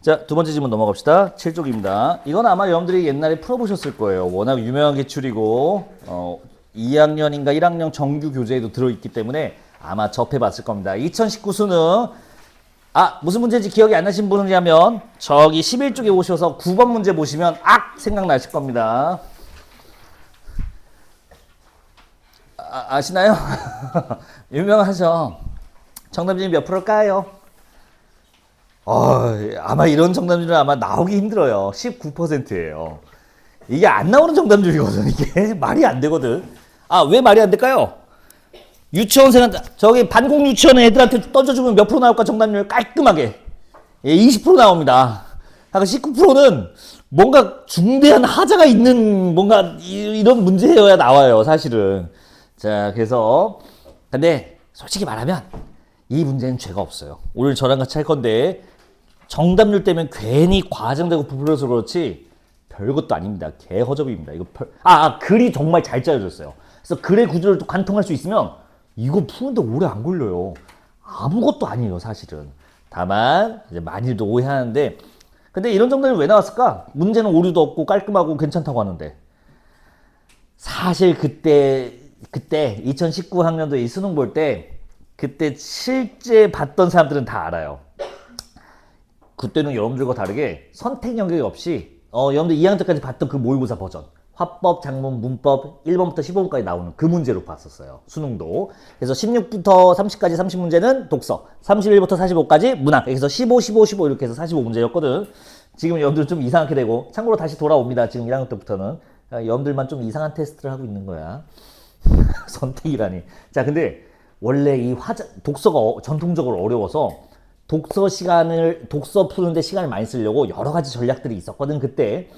자, 두 번째 질문 넘어갑시다. 7쪽입니다. 이건 아마 여러분들이 옛날에 풀어보셨을 거예요. 워낙 유명한 기출이고 2학년인가 1학년 정규 교재에도 들어있기 때문에 아마 접해봤을 겁니다. 2019 수능, 무슨 문제인지 기억이 안 나신 분이라면 저기 11쪽에 오셔서 9번 문제 보시면 생각나실 겁니다. 아시나요? 유명하죠. 정답률이 몇 프로일까요? 아마 이런 정답률은 아마 나오기 힘들어요. 19%예요. 이게 안 나오는 정답률이거든. 이게 말이 안 되거든. 왜 말이 안 될까요? 유치원생한테, 저기 반공 유치원 애들한테 던져주면 몇 프로 나올까? 정답률 깔끔하게 20% 나옵니다. 19%는 뭔가 중대한 하자가 있는 뭔가 이런 문제여야 나와요, 사실은. 자, 그래서 근데 솔직히 말하면 이 문제는 죄가 없어요. 오늘 저랑 같이 할 건데 정답률 때문에 괜히 과장되고 부풀려서 그렇지 별것도 아닙니다. 개허접입니다. 이거 글이 정말 잘 짜여졌어요. 그래서 글의 구조를 또 관통할 수 있으면 이거 푸는데 오래 안 걸려요. 아무것도 아니에요, 사실은. 다만 이제 많이들 오해하는데, 근데 이런 정답이 왜 나왔을까? 문제는 오류도 없고 깔끔하고 괜찮다고 하는데, 사실 그때 2019 학년도 이 수능 볼 때 그때 실제 봤던 사람들은 다 알아요. 그때는 여러분들과 다르게 선택 영역이 없이 여러분들 2학년 때까지 봤던 그 모의고사 버전, 화법, 작문, 문법 1번부터 15번까지 나오는 그 문제로 봤었어요. 수능도. 그래서 16부터 30까지 30문제는 독서, 31부터 45까지 문학. 그래서 15, 15, 15 이렇게 해서 45문제였거든. 지금 여러분들 좀 이상하게 되고, 참고로 다시 돌아옵니다. 지금 1학년 때부터는. 여러분들만 좀 이상한 테스트를 하고 있는 거야. 선택이라니. 자, 근데 원래 이 독서가 전통적으로 어려워서 독서 푸는데 시간을 많이 쓰려고 여러 가지 전략들이 있었거든, 그때.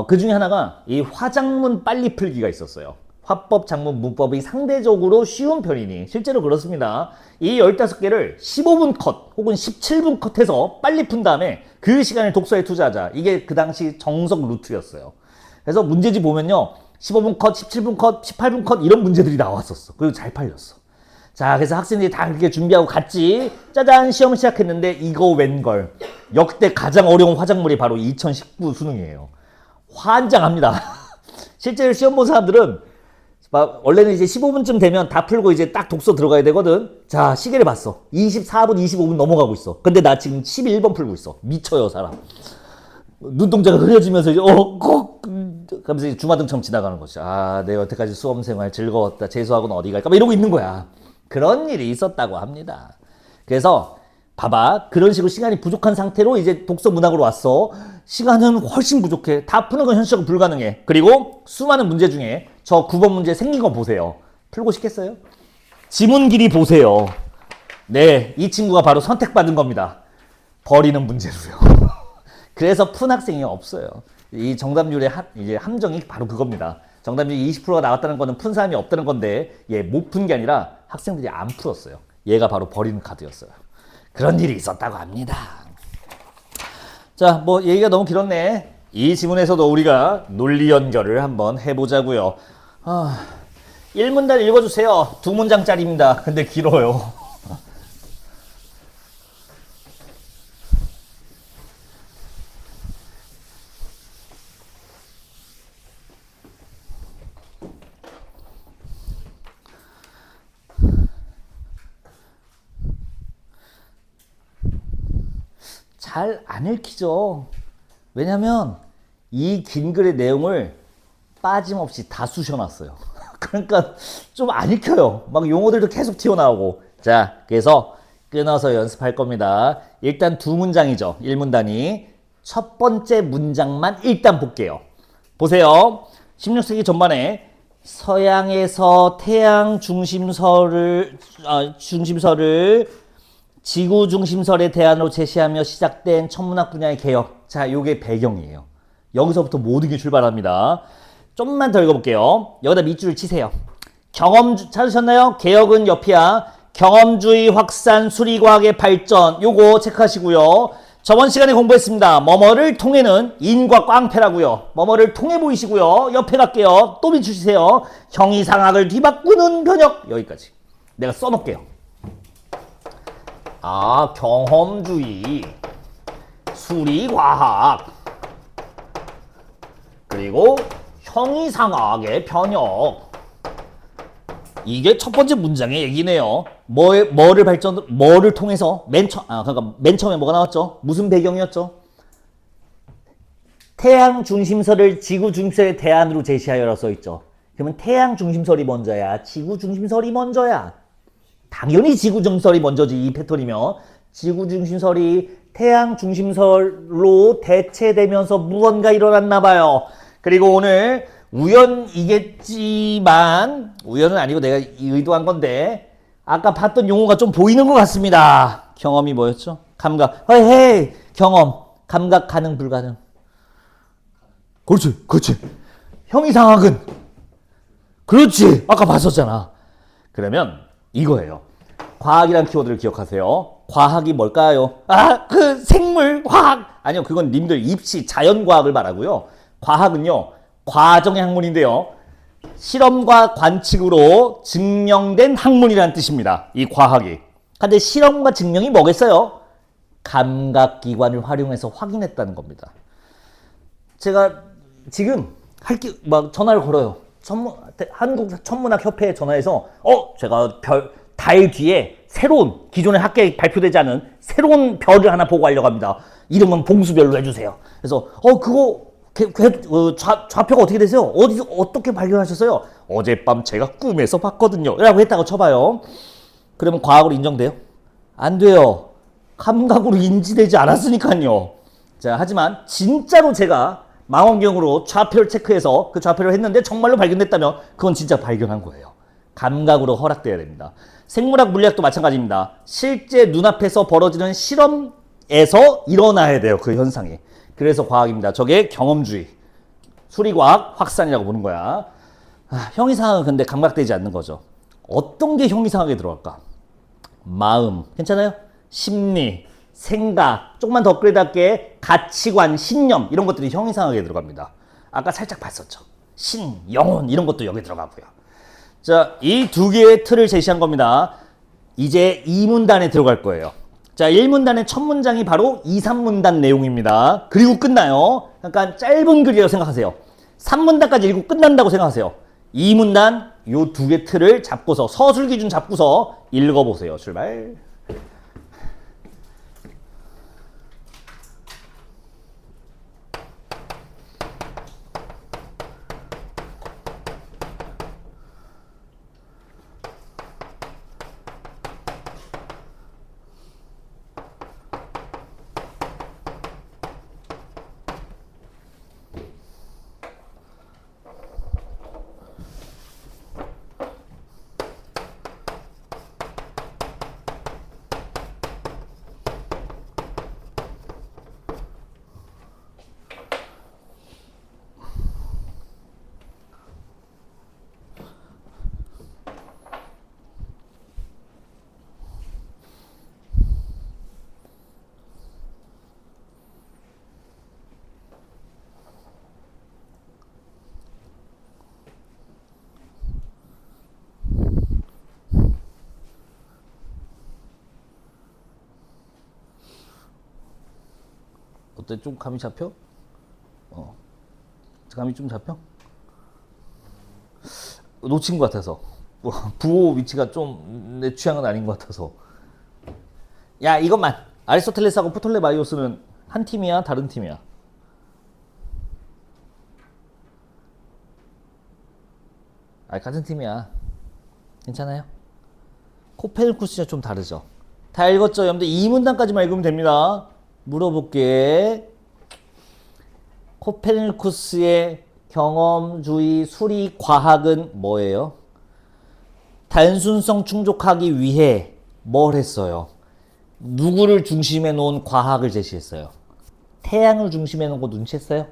그 중에 하나가 이 화작문 빨리 풀기가 있었어요. 화법, 작문, 문법이 상대적으로 쉬운 편이니 실제로 그렇습니다. 이 15개를 15분 컷 혹은 17분 컷 해서 빨리 푼 다음에 그 시간을 독서에 투자하자. 이게 그 당시 정석 루트였어요. 그래서 문제지 보면요, 15분 컷, 17분 컷, 18분 컷 이런 문제들이 나왔었어. 그리고 잘 팔렸어. 자, 그래서 학생들이 다 그렇게 준비하고 갔지. 짜잔, 시험 시작했는데 이거 웬걸. 역대 가장 어려운 화작물이 바로 2019 수능이에요. 환장합니다. 실제로 시험 본 사람들은 원래는 이제 15분쯤 되면 다 풀고 이제 딱 독서 들어가야 되거든. 자, 시계를 봤어. 24분, 25분 넘어가고 있어. 근데 나 지금 11번 풀고 있어. 미쳐요, 사람. 눈동자가 흐려지면서 이제 하면서 이제 주마등처럼 지나가는 거지. 아, 내 여태까지 수험생활 즐거웠다. 재수학은 어디 갈까? 막 이러고 있는 거야. 그런 일이 있었다고 합니다. 그래서 봐봐, 그런 식으로 시간이 부족한 상태로 이제 독서 문학으로 왔어. 시간은 훨씬 부족해. 다 푸는 건 현실적으로 불가능해. 그리고 수많은 문제 중에 저 9번 문제 생긴 거 보세요. 풀고 싶겠어요? 지문 길이 보세요. 네, 이 친구가 바로 선택받은 겁니다. 버리는 문제로요. 그래서 푼 학생이 없어요. 이 정답률의 이제 함정이 바로 그겁니다. 정답률이 20%가 나왔다는 거는 푼 사람이 없다는 건데, 못 푼 게 아니라 학생들이 안 풀었어요. 얘가 바로 버리는 카드였어요. 그런 일이 있었다고 합니다. 자, 뭐 얘기가 너무 길었네. 이 지문에서도 우리가 논리 연결을 한번 해보자고요. 1문단 읽어주세요. 2문장짜리입니다. 근데 길어요. 잘 안 읽히죠. 왜냐면 이 긴 글의 내용을 빠짐없이 다 쑤셔놨어요. 그러니까 좀 안 읽혀요. 막 용어들도 계속 튀어나오고. 자, 그래서 끊어서 연습할 겁니다. 일단 2문장이죠. 1문단이. 첫 번째 문장만 일단 볼게요. 보세요. 16세기 전반에 서양에서 태양 중심설을 지구 중심설의 대안으로 제시하며 시작된 천문학 분야의 개혁. 자, 요게 배경이에요. 여기서부터 모든 게 출발합니다. 좀만 더 읽어볼게요. 여기다 밑줄을 치세요. 찾으셨나요? 개혁은 옆이야. 경험주의 확산, 수리과학의 발전. 요거 체크하시고요. 저번 시간에 공부했습니다. 뭐뭐를 통해는 인과 꽝패라고요. 뭐뭐를 통해 보이시고요. 옆에 갈게요. 또 밑줄 치세요. 형이상학을 뒤바꾸는 변혁. 여기까지. 내가 써놓을게요. 경험주의, 수리과학, 그리고 형이상학의 변혁. 이게 첫 번째 문장의 얘기네요. 뭐를 통해서 그러니까 맨 처음에 뭐가 나왔죠? 무슨 배경이었죠? 태양 중심설을 지구 중심설의 대안으로 제시하여라 써있죠. 그러면 태양 중심설이 먼저야? 지구 중심설이 먼저야? 당연히 지구 중심설이 먼저지. 이 패턴이면 지구 중심설이 태양 중심설로 대체되면서 무언가 일어났나 봐요. 그리고 오늘 우연이겠지만, 우연은 아니고 내가 의도한 건데, 아까 봤던 용어가 좀 보이는 것 같습니다. 경험이 뭐였죠? 감각. 헤이, 경험. 감각 가능 불가능. 그렇지. 형이상학은 그렇지. 아까 봤었잖아. 그러면 이거예요. 과학이란 키워드를 기억하세요. 과학이 뭘까요? 생물, 화학. 아니요, 그건 님들 입시 자연과학을 말하고요. 과학은요, 과정의 학문인데요. 실험과 관측으로 증명된 학문이라는 뜻입니다. 이 과학이. 근데 실험과 증명이 뭐겠어요? 감각기관을 활용해서 확인했다는 겁니다. 제가 지금 전화를 걸어요. 한국 천문학협회에 전화해서 제가 달 뒤에 새로운 기존의 학계에 발표되지 않은 새로운 별을 하나 보고 가려고 합니다. 이름은 봉수별로 해주세요. 그래서 그거 좌표가 어떻게 되세요? 어디서 어떻게 발견하셨어요? 어젯밤 제가 꿈에서 봤거든요. 라고 했다고 쳐봐요. 그러면 과학으로 인정돼요? 안 돼요. 감각으로 인지되지 않았으니까요. 자, 하지만 진짜로 제가 망원경으로 좌표를 체크해서 그 좌표를 했는데 정말로 발견됐다면 그건 진짜 발견한 거예요. 감각으로 허락돼야 됩니다. 생물학, 물리학도 마찬가지입니다. 실제 눈앞에서 벌어지는 실험에서 일어나야 돼요. 그 현상이. 그래서 과학입니다. 저게 경험주의. 수리과학 확산이라고 보는 거야. 형이상학은 근데 감각되지 않는 거죠. 어떤 게 형이상학에 들어갈까? 마음. 괜찮아요? 심리, 생각, 조금만 더 업그레이드 할게. 가치관, 신념 이런 것들이 형이상학에 들어갑니다. 아까 살짝 봤었죠. 신, 영혼 이런 것도 여기 들어가고요. 자, 이 두 개의 틀을 제시한 겁니다. 이제 2문단에 들어갈 거예요. 자, 1문단의 첫 문장이 바로 2, 3문단 내용입니다. 그리고 끝나요. 약간 짧은 글이라고 생각하세요. 3문단까지 읽고 끝난다고 생각하세요. 2문단 요 두 개 틀을 잡고서 서술 기준 잡고서 읽어보세요. 출발. 어때? 좀 감이 잡혀? 감이 좀 잡혀? 놓친 것 같아서. 부호 위치가 좀 내 취향은 아닌 것 같아서. 야, 이것만. 아리스토텔레스하고 프톨레마이오스는 한 팀이야? 다른 팀이야? 같은 팀이야. 괜찮아요? 코페르쿠스가 좀 다르죠? 다 읽었죠? 여러분들 2문단까지만 읽으면 됩니다. 물어볼게. 코페르쿠스의 경험주의 수리 과학은 뭐예요? 단순성 충족하기 위해 뭘 했어요? 누구를 중심에 놓은 과학을 제시했어요? 태양을 중심에 놓은 거 눈치챘어요?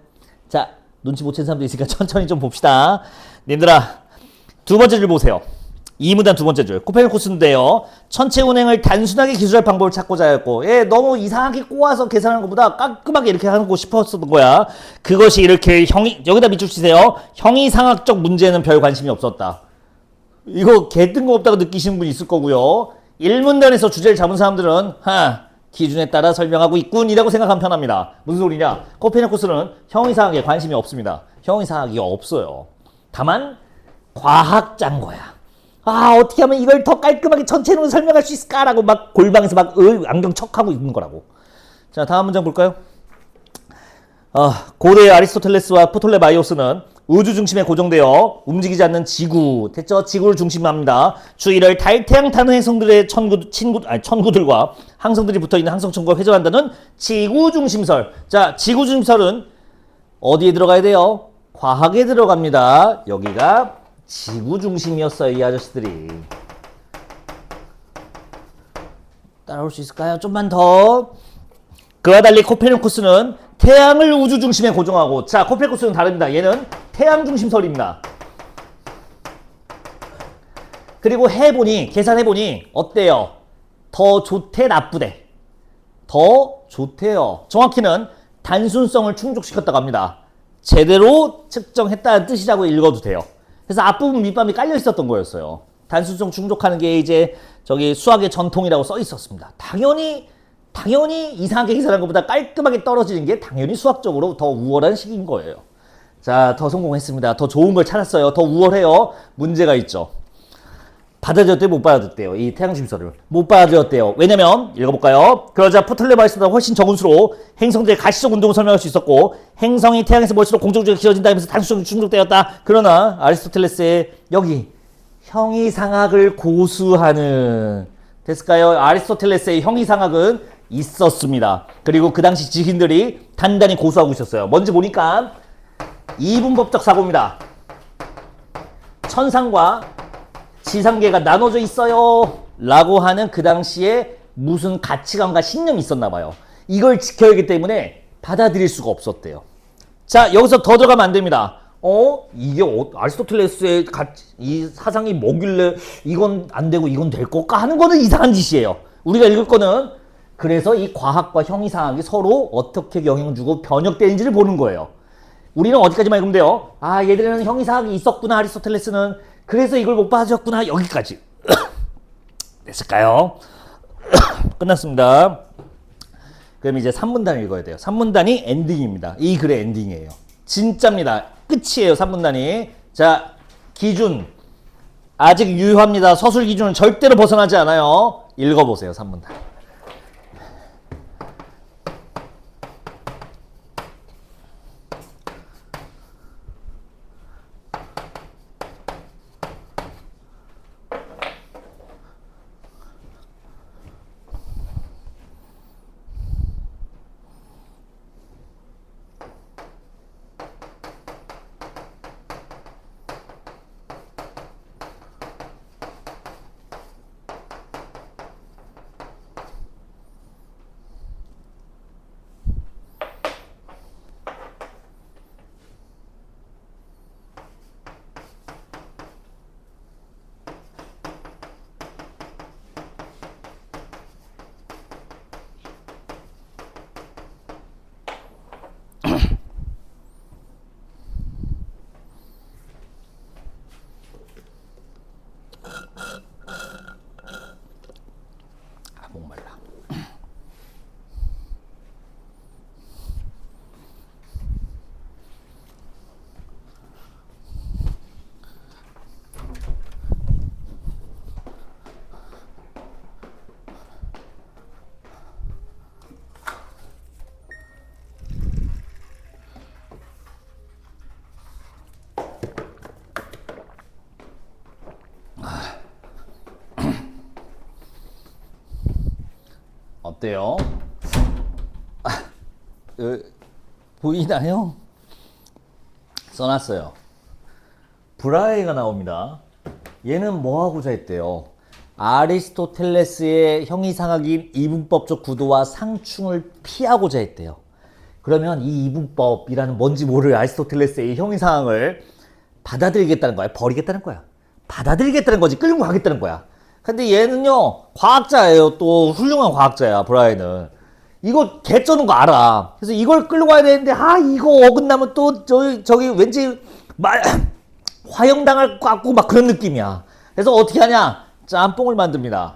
자, 눈치 못 챈 사람도 있으니까 천천히 좀 봅시다. 님들아, 두 번째 줄 보세요. 2문단 두 번째 줄. 코페르쿠스인데요. 천체 운행을 단순하게 기술할 방법을 찾고자 했고, 너무 이상하게 꼬아서 계산하는 것보다 깔끔하게 이렇게 하고 싶었던 거야. 그것이 이렇게 여기다 밑줄 치세요. 형이상학적 문제는 별 관심이 없었다. 이거 개 뜬금없다고 느끼시는 분이 있을 거고요. 1문단에서 주제를 잡은 사람들은 기준에 따라 설명하고 있군 이라고 생각하면 편합니다. 무슨 소리냐? 코페르쿠스는 형이상학에 관심이 없습니다. 형이상학이 없어요. 다만 과학자인 거야. 어떻게 하면 이걸 더 깔끔하게 전체로 설명할 수 있을까라고 막 골방에서 막 안경 척하고 있는 거라고. 자, 다음 문장 볼까요? 고대 아리스토텔레스와 프톨레마이오스는 우주 중심에 고정되어 움직이지 않는 지구, 됐죠? 지구를 중심으로 합니다. 주위를 달, 태양, 타는 행성들의 천구들과 항성들이 붙어있는 항성천구가 회전한다는 지구 중심설. 자, 지구 중심설은 어디에 들어가야 돼요? 과학에 들어갑니다. 여기가 지구 중심이었어요, 이 아저씨들이. 따라올 수 있을까요? 좀만 더. 그와 달리 코페르쿠스는 태양을 우주 중심에 고정하고, 자, 코페르쿠스는 다릅니다. 얘는 태양 중심설입니다. 그리고 계산해보니 어때요? 더 좋대, 나쁘대? 더 좋대요. 정확히는 단순성을 충족시켰다고 합니다. 제대로 측정했다는 뜻이라고 읽어도 돼요. 그래서 앞부분 밑밥이 깔려 있었던 거였어요. 단순성 충족하는 게 이제 저기 수학의 전통이라고 써 있었습니다. 당연히 이상하게 계산한 것보다 깔끔하게 떨어지는 게 당연히 수학적으로 더 우월한 식인 거예요. 자, 더 성공했습니다. 더 좋은 걸 찾았어요. 더 우월해요. 문제가 있죠. 받아들였대요? 못 받아들였대요? 이 태양심설을 못 받아들였대요. 왜냐면 읽어볼까요? 그러자 프톨레마이오스보다 훨씬 적은 수로 행성들의 가시적 운동을 설명할 수 있었고, 행성이 태양에서 멀수록 공정주의가 길어진다 하면서 단순성이 충족되었다. 그러나 아리스토텔레스의 여기 형이상학을 고수하는, 됐을까요? 아리스토텔레스의 형이상학은 있었습니다. 그리고 그 당시 지식인들이 단단히 고수하고 있었어요. 뭔지 보니까 이분법적 사고입니다. 천상과 지상계가 나눠져 있어요 라고 하는 그 당시에 무슨 가치관과 신념이 있었나 봐요. 이걸 지켜야 하기 때문에 받아들일 수가 없었대요. 자, 여기서 더 들어가면 안 됩니다. 이게 아리스토텔레스의 이 사상이 뭐길래 이건 안 되고 이건 될 것까 하는 거는 이상한 짓이에요. 우리가 읽을 거는 그래서 이 과학과 형이상학이 서로 어떻게 영향을 주고 변혁되는지를 보는 거예요. 우리는 어디까지만 읽으면 돼요. 아, 얘들은 형이상학이 있었구나, 아리스토텔레스는. 그래서 이걸 못 봐줬구나, 여기까지. 됐을까요? 끝났습니다. 그럼 이제 3문단을 읽어야 돼요. 3문단이 엔딩입니다. 이 글의 엔딩이에요. 진짜입니다. 끝이에요, 3문단이. 자, 기준. 아직 유효합니다. 서술 기준은 절대로 벗어나지 않아요. 읽어보세요, 3문단. 목말라. 어때요? 보이나요? 써놨어요. 브라헤가 나옵니다. 얘는 뭐 하고자 했대요? 아리스토텔레스의 형이상학인 이분법적 구도와 상충을 피하고자 했대요. 그러면 이 이분법이라는 뭔지 모를 아리스토텔레스의 형이상학을 받아들이겠다는 거야? 버리겠다는 거야? 받아들이겠다는 거지. 끌고 가겠다는 거야. 근데 얘는요, 과학자예요. 또 훌륭한 과학자야, 브라이는. 이거 개쩌는 거 알아. 그래서 이걸 끌고 가야 되는데, 이거 어긋나면 또 저기 왠지 화형당할 것 같고 막 그런 느낌이야. 그래서 어떻게 하냐? 짬뽕을 만듭니다.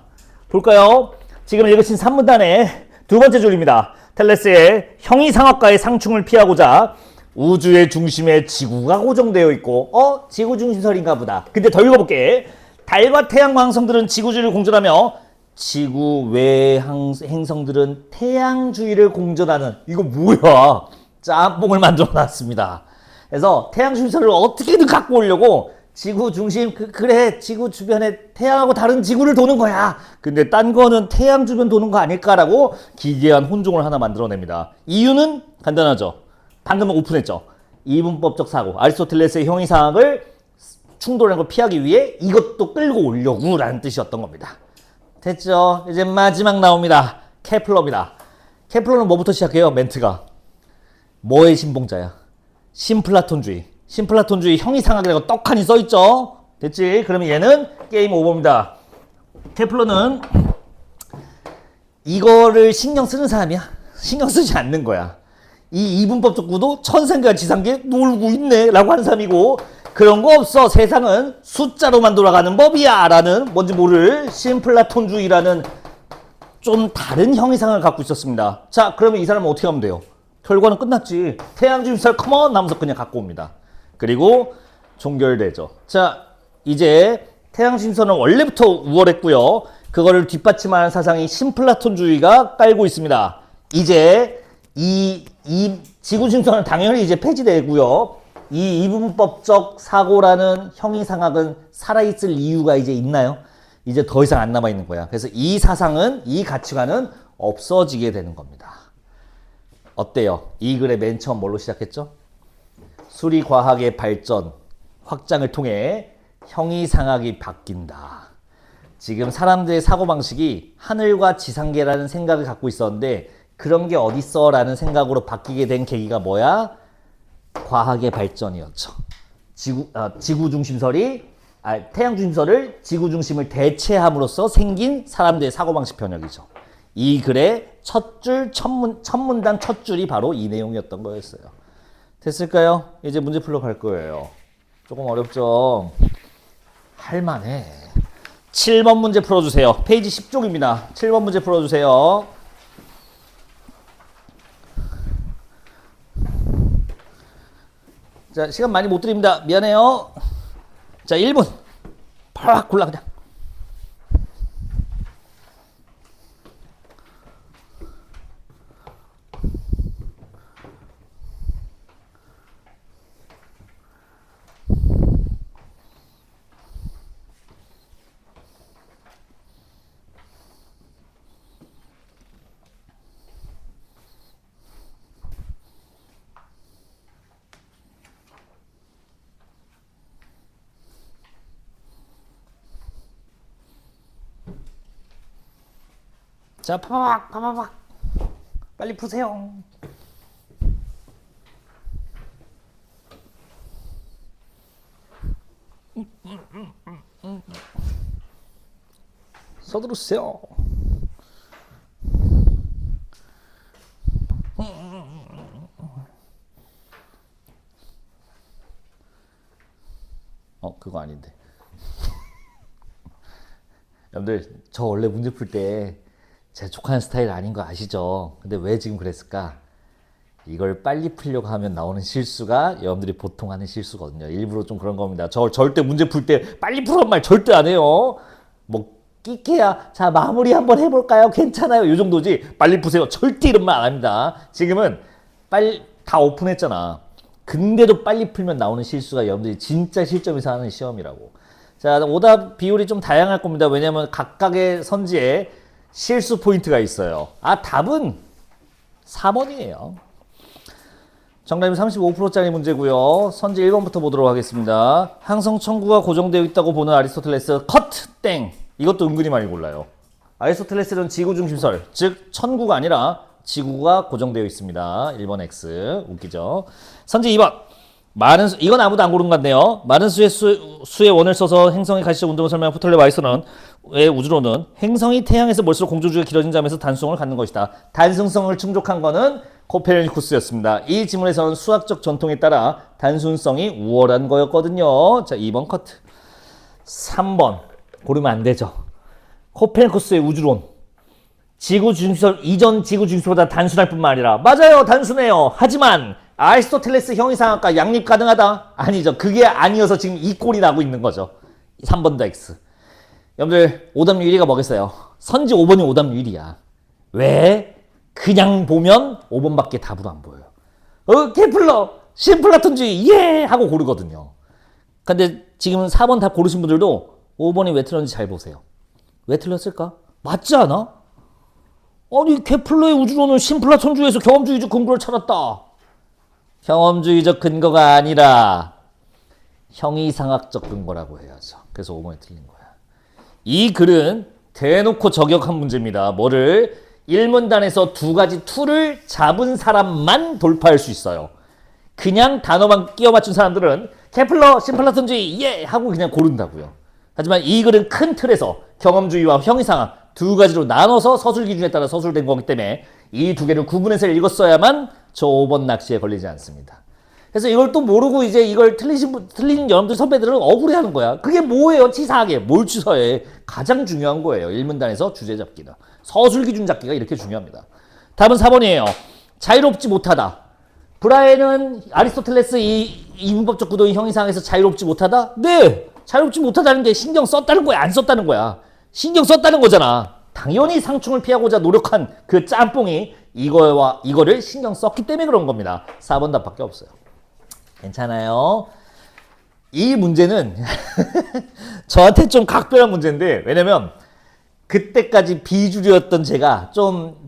볼까요? 지금 읽으신 3문단의 두 번째 줄입니다. 텔레스의 형이상학과의 상충을 피하고자 우주의 중심에 지구가 고정되어 있고, 지구 중심설인가 보다. 근데 더 읽어볼게. 달과 태양 왕성들은 지구주위를 공전하며 지구 외 행성들은 태양주위를 공전하는, 이거 뭐야? 짬뽕을 만들어 놨습니다. 그래서 태양 중심설을 어떻게든 갖고 오려고 지구 중심, 그래 지구 주변에 태양하고 다른 지구를 도는 거야. 근데 딴 거는 태양 주변 도는 거 아닐까라고 기괴한 혼종을 하나 만들어냅니다. 이유는 간단하죠. 방금 오픈했죠. 이분법적 사고, 아리스토텔레스의 형이상학을 충돌하는 걸 피하기 위해 이것도 끌고 오려고 라는 뜻이었던 겁니다. 됐죠? 이제 마지막 나옵니다. 케플러입니다. 케플러는 뭐부터 시작해요? 멘트가. 뭐의 신봉자야? 신플라톤주의. 신플라톤주의 형이상학이라고 떡하니 써있죠? 됐지? 그러면 얘는 게임 오버입니다. 케플러는 이거를 신경 쓰는 사람이야. 신경 쓰지 않는 거야. 이 이분법적 구도 천상계와 지상계 놀고 있네 라고 하는 사람이고, 그런 거 없어. 세상은 숫자로만 돌아가는 법이야 라는 뭔지 모를 신플라톤주의라는 좀 다른 형이상을 갖고 있었습니다. 자, 그러면 이 사람은 어떻게 하면 돼요? 결과는 끝났지. 태양중심설 컴온 하면서 그냥 갖고 옵니다. 그리고 종결되죠. 자, 이제 태양중심설은 원래부터 우월했고요. 그거를 뒷받침하는 사상이 신플라톤주의가 깔고 있습니다. 이제 이 지구중심설은 당연히 이제 폐지되고요. 이 이분법적 사고라는 형이상학은 살아있을 이유가 이제 있나요? 이제 더 이상 안 남아있는 거야. 그래서 이 사상은, 이 가치관은 없어지게 되는 겁니다. 어때요? 이 글의 맨 처음 뭘로 시작했죠? 수리과학의 발전, 확장을 통해 형이상학이 바뀐다. 지금 사람들의 사고방식이 하늘과 지상계라는 생각을 갖고 있었는데 그런 게 어딨어 라는 생각으로 바뀌게 된 계기가 뭐야? 과학의 발전이었죠. 지구 중심설이 태양 중심설을 지구 중심을 대체함으로써 생긴 사람들의 사고방식 변혁이죠. 이 글의 첫 문단 첫 줄이 바로 이 내용이었던 거였어요. 됐을까요? 이제 문제 풀러 갈 거예요. 조금 어렵죠? 할만해. 7번 문제 풀어주세요. 페이지 10쪽입니다. 7번 문제 풀어주세요. 자, 시간 많이 못 드립니다. 미안해요. 자, 1분. 팍 골라 그냥. 자, 파박. 빨리 푸세요. 서두르세요. 그거 아닌데. 여러분들, 저 원래 문제 풀 때 재촉하는 스타일 아닌 거 아시죠? 근데 왜 지금 그랬을까? 이걸 빨리 풀려고 하면 나오는 실수가 여러분들이 보통 하는 실수거든요. 일부러 좀 그런 겁니다. 저 절대 문제 풀 때 빨리 풀란 말 절대 안 해요. 뭐 끼케야 자 마무리 한번 해볼까요? 괜찮아요. 요 정도지 빨리 푸세요. 절대 이런 말 안 합니다. 지금은 빨리 다 오픈했잖아. 근데도 빨리 풀면 나오는 실수가 여러분들이 진짜 실점에서 하는 시험이라고. 자, 오답 비율이 좀 다양할 겁니다. 왜냐하면 각각의 선지에 실수 포인트가 있어요. 답은 4번이에요. 정답이 35%짜리 문제고요. 선지 1번부터 보도록 하겠습니다. 항성 천구가 고정되어 있다고 보는 아리스토텔레스 커트 땡. 이것도 은근히 많이 골라요. 아리스토텔레스는 지구 중심설, 즉 천구가 아니라 지구가 고정되어 있습니다. 1번 X. 웃기죠? 선지 2번. 이건 아무도 안 고른 것 같네요. 많은 수의 원을 써서 행성의 가시적 운동을 설명한 포톨레 와이스의 우주론은 행성이 태양에서 멀수록 공조주기가 길어진 점에서 단수성을 갖는 것이다. 단순성을 충족한 거는 코페르니쿠스였습니다. 이 지문에서는 수학적 전통에 따라 단순성이 우월한 거였거든요. 자, 2번 커트. 3번 고르면 안 되죠. 코페르니쿠스의 우주론. 지구 중심설 이전 지구 중심보다 단순할 뿐만 아니라 맞아요. 단순해요. 하지만 아리스토텔레스 형이상학과 양립 가능하다? 아니죠. 그게 아니어서 지금 이 꼴이 나고 있는 거죠. 3번 더 X. 여러분들 오답 유리가 뭐겠어요? 선지 5번이 오답 유리야. 왜? 그냥 보면 5번밖에 답으로 안 보여요. 케플러, 신플라톤주의 예! 하고 고르거든요. 근데 지금 4번 답 고르신 분들도 5번이 왜 틀렸는지 잘 보세요. 왜 틀렸을까? 맞지 않아? 아니 케플러의 우주론은 신플라톤주의에서 경험주의적 근거를 찾았다. 경험주의적 근거가 아니라 형이상학적 근거라고 해야죠. 그래서 5번이 틀린 거야. 이 글은 대놓고 저격한 문제입니다. 뭐를? 1문단에서 두 가지 툴을 잡은 사람만 돌파할 수 있어요. 그냥 단어만 끼워 맞춘 사람들은 케플러, 신플라톤주의 예! 하고 그냥 고른다고요. 하지만 이 글은 큰 틀에서 경험주의와 형이상학 두 가지로 나눠서 서술 기준에 따라 서술된 거기 때문에 이 두 개를 구분해서 읽었어야만 저 5번 낚시에 걸리지 않습니다. 그래서 이걸 또 모르고 이제 이걸 틀린 여러분들 선배들은 억울해하는 거야. 그게 뭐예요? 치사하게. 뭘 취사해? 가장 중요한 거예요. 1문단에서 주제 잡기는. 서술 기준 잡기가 이렇게 중요합니다. 답은 4번이에요. 자유롭지 못하다. 브라엔은 아리스토텔레스 이 문법적 구도의 형이상에서 자유롭지 못하다? 네! 자유롭지 못하다는 게 신경 썼다는 거야? 안 썼다는 거야? 신경 썼다는 거잖아. 당연히 상충을 피하고자 노력한 그 짬뽕이 이거를 신경 썼기 때문에 그런 겁니다. 4번 답밖에 없어요. 괜찮아요. 이 문제는 저한테 좀 각별한 문제인데 왜냐면 그때까지 비주류였던 제가 좀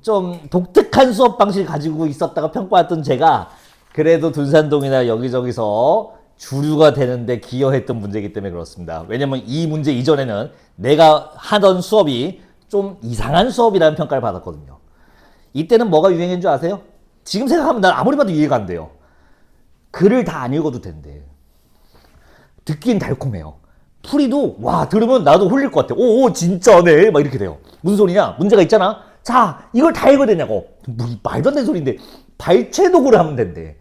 독특한 수업 방식을 가지고 있었다가 평가했던 제가 그래도 둔산동이나 여기저기서 주류가 되는데 기여했던 문제이기 때문에 그렇습니다. 왜냐면 이 문제 이전에는 내가 하던 수업이 좀 이상한 수업이라는 평가를 받았거든요. 이때는 뭐가 유행인 줄 아세요? 지금 생각하면 난 아무리 봐도 이해가 안 돼요. 글을 다 안 읽어도 된대. 듣기엔 달콤해요. 풀이도 와 들으면 나도 홀릴 것 같아. 오 진짜네 막 이렇게 돼요. 무슨 소리냐? 문제가 있잖아. 자 이걸 다 읽어야 되냐고. 뭐, 말도 안 되는 소리인데 발췌 도구를 하면 된대.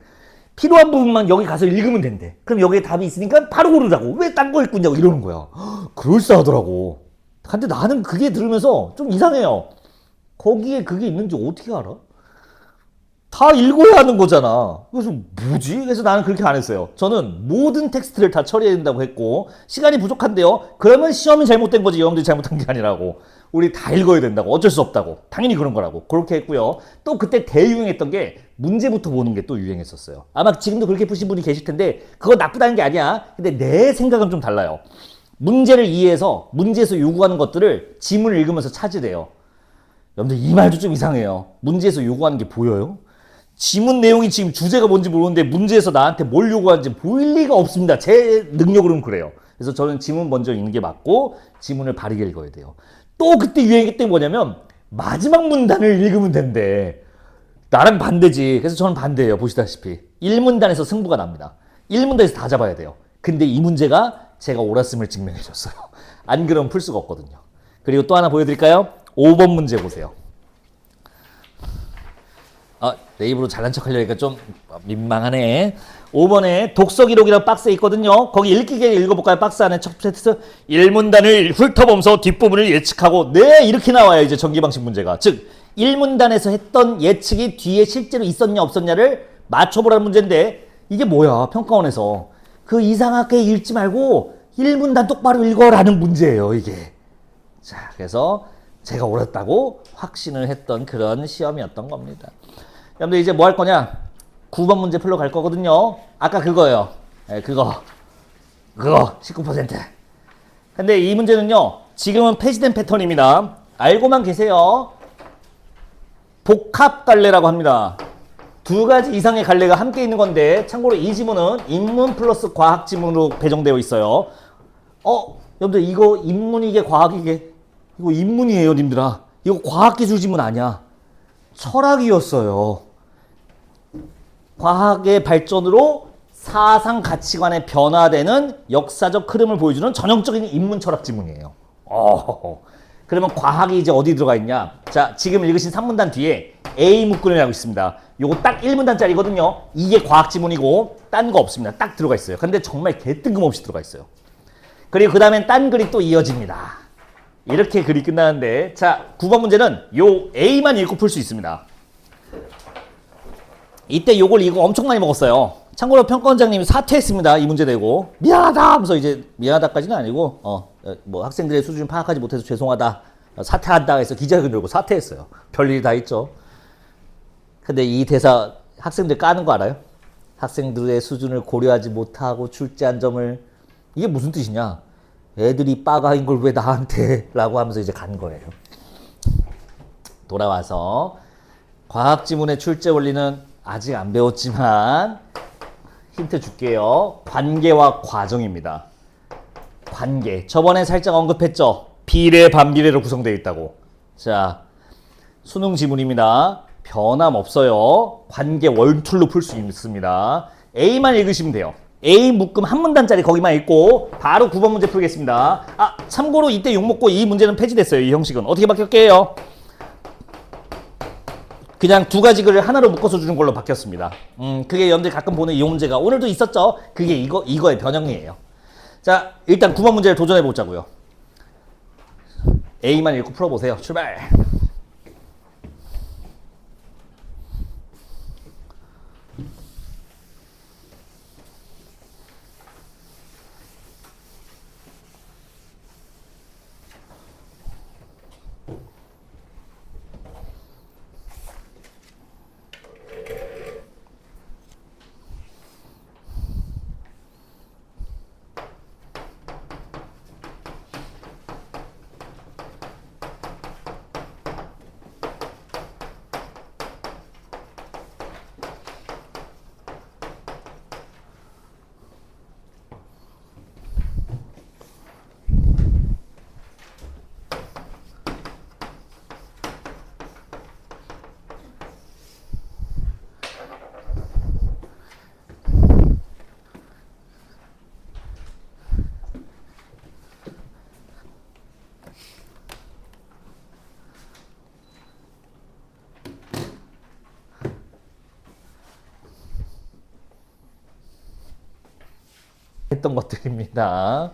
필요한 부분만 여기 가서 읽으면 된대. 그럼 여기에 답이 있으니까 바로 고르자고. 왜 딴 거 읽고 있냐고 이러는 거야. 그럴싸하더라고. 근데 나는 그게 들으면서 좀 이상해요. 거기에 그게 있는지 어떻게 알아? 다 읽어야 하는 거잖아. 그래서 뭐지? 그래서 나는 그렇게 안 했어요. 저는 모든 텍스트를 다 처리해야 된다고 했고 시간이 부족한데요. 그러면 시험이 잘못된 거지 여러분들이 잘못한 게 아니라고. 우리 다 읽어야 된다고. 어쩔 수 없다고. 당연히 그런 거라고. 그렇게 했고요. 또 그때 대유행했던 게 문제부터 보는 게 또 유행했었어요. 아마 지금도 그렇게 푸신 분이 계실 텐데 그거 나쁘다는 게 아니야. 근데 내 생각은 좀 달라요. 문제를 이해해서 문제에서 요구하는 것들을 지문을 읽으면서 찾으래요. 여러분들 이 말도 좀 이상해요. 문제에서 요구하는 게 보여요? 지문 내용이 지금 주제가 뭔지 모르는데 문제에서 나한테 뭘 요구하는지 보일 리가 없습니다. 제 능력으로는 그래요. 그래서 저는 지문 먼저 읽는 게 맞고 지문을 바르게 읽어야 돼요. 또 그때 유행했던 게 뭐냐면 마지막 문단을 읽으면 된대. 나랑 반대지. 그래서 저는 반대예요. 보시다시피 1문단에서 승부가 납니다. 1문단에서 다 잡아야 돼요. 근데 이 문제가 제가 옳았음을 증명해 줬어요. 안 그러면 풀 수가 없거든요. 그리고 또 하나 보여드릴까요? 5번 문제 보세요. 내 입으로 잘난 척 하려니까 좀 민망하네. 5번에 독서 기록이라는 박스에 있거든요. 거기 읽기게 읽어볼까요? 박스 안에 첫 세트 1문단을 훑어보면서 뒷부분을 예측하고 네 이렇게 나와요. 이제 전기방식 문제가. 즉 1문단에서 했던 예측이 뒤에 실제로 있었냐 없었냐를 맞춰보라는 문제인데 이게 뭐야 평가원에서 그 이상하게 읽지 말고 1문단 똑바로 읽어라는 문제예요 이게. 자 그래서 제가 옳았다고 확신을 했던 그런 시험이었던 겁니다. 여러분들 이제 뭐 할 거냐? 9번 문제 풀러 갈 거거든요. 아까 그거예요. 네, 그거 19%. 근데 이 문제는요. 지금은 폐지된 패턴입니다. 알고만 계세요. 복합 갈래라고 합니다. 두 가지 이상의 갈래가 함께 있는 건데 참고로 이 지문은 인문 플러스 과학 지문으로 배정되어 있어요. 여러분들 이거 인문이게 과학이게 이거 인문이에요 님들아. 이거 과학기술 지문 아니야. 철학이었어요. 과학의 발전으로 사상 가치관의 변화되는 역사적 흐름을 보여주는 전형적인 인문 철학 지문이에요. 그러면 과학이 이제 어디 들어가 있냐? 자, 지금 읽으신 3문단 뒤에 A 묶음이라고 있습니다. 요거 딱 1문단짜리거든요. 이게 과학 지문이고 딴 거 없습니다. 딱 들어가 있어요. 근데 정말 개뜬금없이 들어가 있어요. 그리고 그 다음엔 딴 글이 또 이어집니다. 이렇게 글이 끝나는데 자 9번 문제는 요 A만 읽고 풀 수 있습니다. 이때 요걸 이거 엄청 많이 먹었어요. 참고로 평가원장님이 사퇴했습니다. 이 문제 내고 미안하다 하면서 이제 미안하다까지는 아니고 뭐 학생들의 수준 파악하지 못해서 죄송하다 사퇴한다 해서 기자회견 열고 사퇴했어요. 별일이 다 있죠. 근데 이 대사 학생들 까는 거 알아요? 학생들의 수준을 고려하지 못하고 출제한 점을 이게 무슨 뜻이냐? 애들이 빠가인 걸 왜 나한테 라고 하면서 이제 간 거예요. 돌아와서 과학지문의 출제 원리는 아직 안 배웠지만 힌트 줄게요. 관계와 과정입니다. 관계. 저번에 살짝 언급했죠. 비례, 반비례로 구성되어 있다고. 자, 수능 지문입니다. 변함없어요. 관계 월툴로 풀 수 있습니다. A만 읽으시면 돼요. A 묶음 한 문단짜리 거기만 읽고 바로 9번 문제 풀겠습니다. 참고로 이때 욕먹고 이 문제는 폐지됐어요. 이 형식은. 어떻게 바뀌었게요? 그냥 두 가지 글을 하나로 묶어서 주는 걸로 바뀌었습니다. 그게 여러분들 가끔 보는 이 문제가 오늘도 있었죠? 그게 이거의 변형이에요. 자, 일단 9번 문제를 도전해 보자고요. A만 읽고 풀어보세요. 출발! 했던 것들입니다.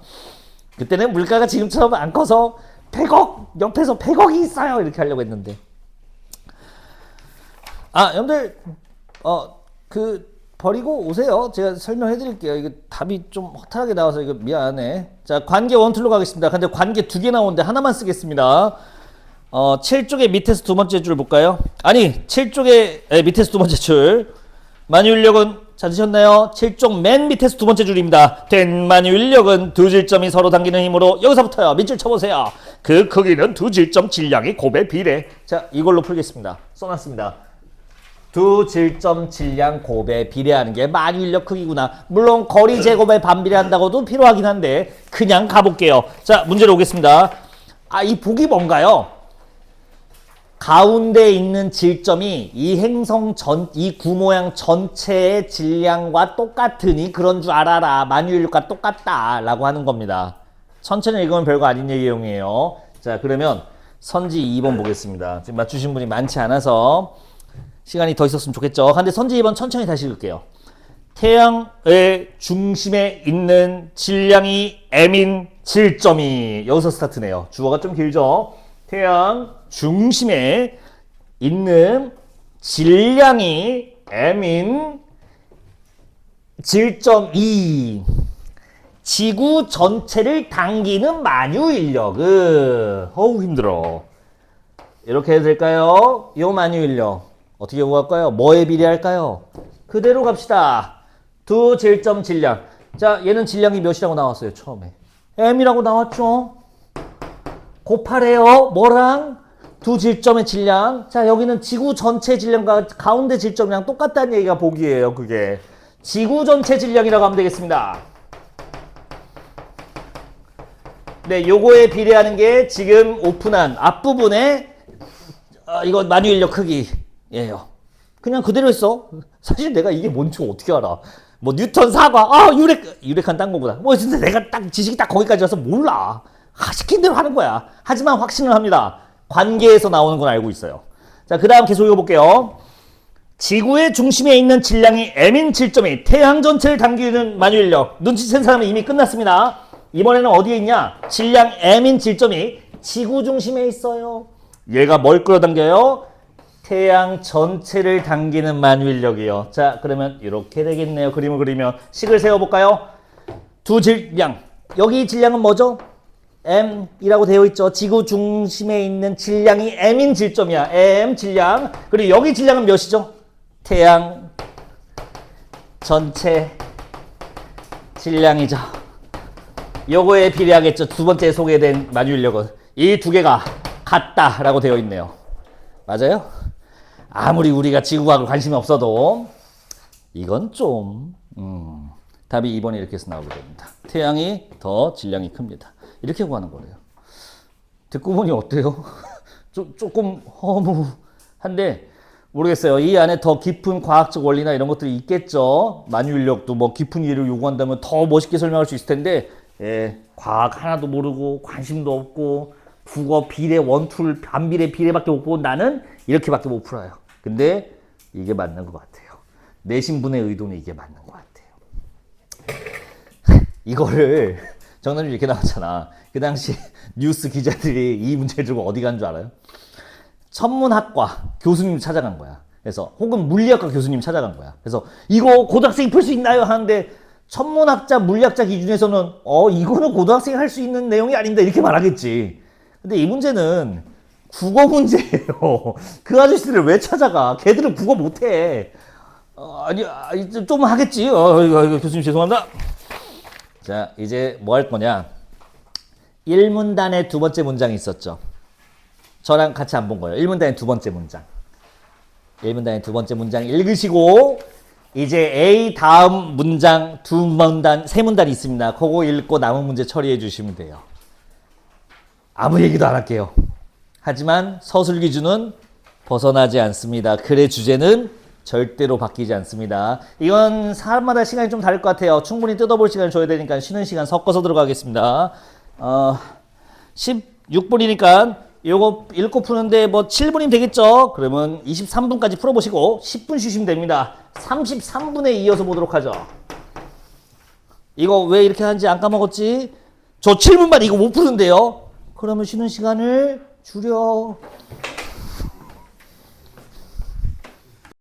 그때는 물가가 지금처럼 안 커서 100억, 옆에서 100억이 있어요. 이렇게 하려고 했는데. 여러분들, 버리고 오세요. 제가 설명해 드릴게요. 이거 답이 좀 허탈하게 나와서 이거 미안해. 자, 관계 원툴로 가겠습니다. 근데 관계 2개 나오는데 하나만 쓰겠습니다. 7쪽의 밑에서 두 번째 줄 볼까요? 아니, 7쪽의 밑에서 두 번째 줄. 만유인력은 찾으셨나요? 7쪽 맨 밑에서 두 번째 줄입니다. 된 만유인력은 두 질점이 서로 당기는 힘으로 여기서부터요. 밑줄 쳐보세요. 그 크기는 두 질점 질량의 곱의 비례. 자, 이걸로 풀겠습니다. 써놨습니다. 두 질점 질량 곱에 비례하는 게 만유인력 크기구나. 물론 거리 제곱에 반비례한다고도 필요하긴 한데 그냥 가볼게요. 자, 문제로 오겠습니다. 이 복이 뭔가요? 가운데 있는 질점이 이 행성 이 구모양 전체의 질량과 똑같으니 그런 줄 알아라. 만유인력과 똑같다 라고 하는 겁니다. 천천히 읽으면 별거 아닌 내용이에요. 자, 그러면 선지 2번 보겠습니다. 지금 맞추신 분이 많지 않아서 시간이 더 있었으면 좋겠죠. 근데 선지 2번 천천히 다시 읽을게요. 태양의 중심에 있는 질량이 m인 질점이 여기서 스타트네요. 주어가 좀 길죠. 태양 중심에 있는 질량이 m인 질점이 지구 전체를 당기는 만유인력은 힘들어. 이렇게 해도 될까요? 요 만유인력 어떻게 구할까요? 뭐에 비례할까요? 그대로 갑시다. 두 질점 질량. 자, 얘는 질량이 몇이라고 나왔어요? 처음에 m이라고 나왔죠? 곱하래요. 뭐랑? 두 질점의 질량. 자, 여기는 지구 전체 질량과 가운데 질점이랑 똑같다는 얘기가 복이에요. 그게 지구 전체 질량이라고 하면 되겠습니다. 네, 요거에 비례하는 게 지금 오픈한 앞부분에 이거 만유인력 크기예요. 그냥 그대로 했어. 사실 내가 이게 뭔지 어떻게 알아? 뭐 뉴턴 사과, 유레카는 딴 거보다. 뭐 진짜 내가 딱 지식이 딱 거기까지 와서 몰라. 시킨 대로 하는 거야. 하지만 확신을 합니다. 관계에서 나오는 건 알고 있어요. 자, 그 다음 계속 읽어볼게요. 지구의 중심에 있는 질량이 m인 질점이 태양 전체를 당기는 만유인력. 눈치챈 사람은 이미 끝났습니다. 이번에는 어디에 있냐? 질량 m인 질점이 지구 중심에 있어요. 얘가 뭘 끌어당겨요? 태양 전체를 당기는 만유인력이요. 자, 그러면 이렇게 되겠네요. 그림을 그리면 식을 세워볼까요? 두 질량. 여기 질량은 뭐죠? m이라고 되어 있죠. 지구 중심에 있는 질량이 m인 질점이야. m 질량. 그리고 여기 질량은 몇이죠? 태양 전체 질량이죠. 요거에 비례하겠죠. 두 번째 소개된 만유인력은 이 두 개가 같다라고 되어 있네요. 맞아요? 아무리 우리가 지구과학을 관심이 없어도 이건 좀 답이 2번에 이렇게 해서 나오게 됩니다. 태양이 더 질량이 큽니다. 이렇게 구하는 거예요. 듣고 보니 어때요? 조금 허무한데 모르겠어요. 이 안에 더 깊은 과학적 원리나 이런 것들이 있겠죠. 만유인력도 뭐 깊은 이해를 요구한다면 더 멋있게 설명할 수 있을 텐데 과학 하나도 모르고 관심도 없고 국어 비례 원툴 반비례 비례밖에 못 보고 나는 이렇게밖에 못 풀어요. 근데 이게 맞는 것 같아요. 내신분의 의도는 이게 맞는 것 같아요. 이거를 정답이 이렇게 나왔잖아. 그 당시 뉴스 기자들이 이 문제를 주고 어디 간 줄 알아요? 천문학과 교수님 찾아간 거야. 그래서 혹은 물리학과 교수님 찾아간 거야. 그래서 이거 고등학생이 풀 수 있나요? 하는데 천문학자 물리학자 기준에서는 이거는 고등학생이 할 수 있는 내용이 아닙니다. 이렇게 말하겠지. 근데 이 문제는 국어 문제예요. 그 아저씨들을 왜 찾아가? 걔들은 국어 못해. 좀 하겠지. 교수님 죄송합니다. 자, 이제 뭐 할 거냐? 1문단의 두 번째 문장이 있었죠. 저랑 같이 안 본 거예요. 1문단의 두 번째 문장. 1문단의 두 번째 문장 읽으시고 이제 A 다음 문장 두 문단, 세 문단이 있습니다. 그거 읽고 남은 문제 처리해 주시면 돼요. 아무 얘기도 안 할게요. 하지만 서술 기준은 벗어나지 않습니다. 글의 주제는 절대로 바뀌지 않습니다. 이건 사람마다 시간이 좀 다를 것 같아요. 충분히 뜯어볼 시간을 줘야 되니까 쉬는 시간 섞어서 들어가겠습니다. 16분이니까 요거 읽고 푸는데 뭐 7분이면 되겠죠? 그러면 23분까지 풀어보시고 10분 쉬시면 됩니다. 33분에 이어서 보도록 하죠. 이거 왜 이렇게 하는지 안 까먹었지? 저 7분만 이거 못 푸는데요. 그러면 쉬는 시간을 줄여.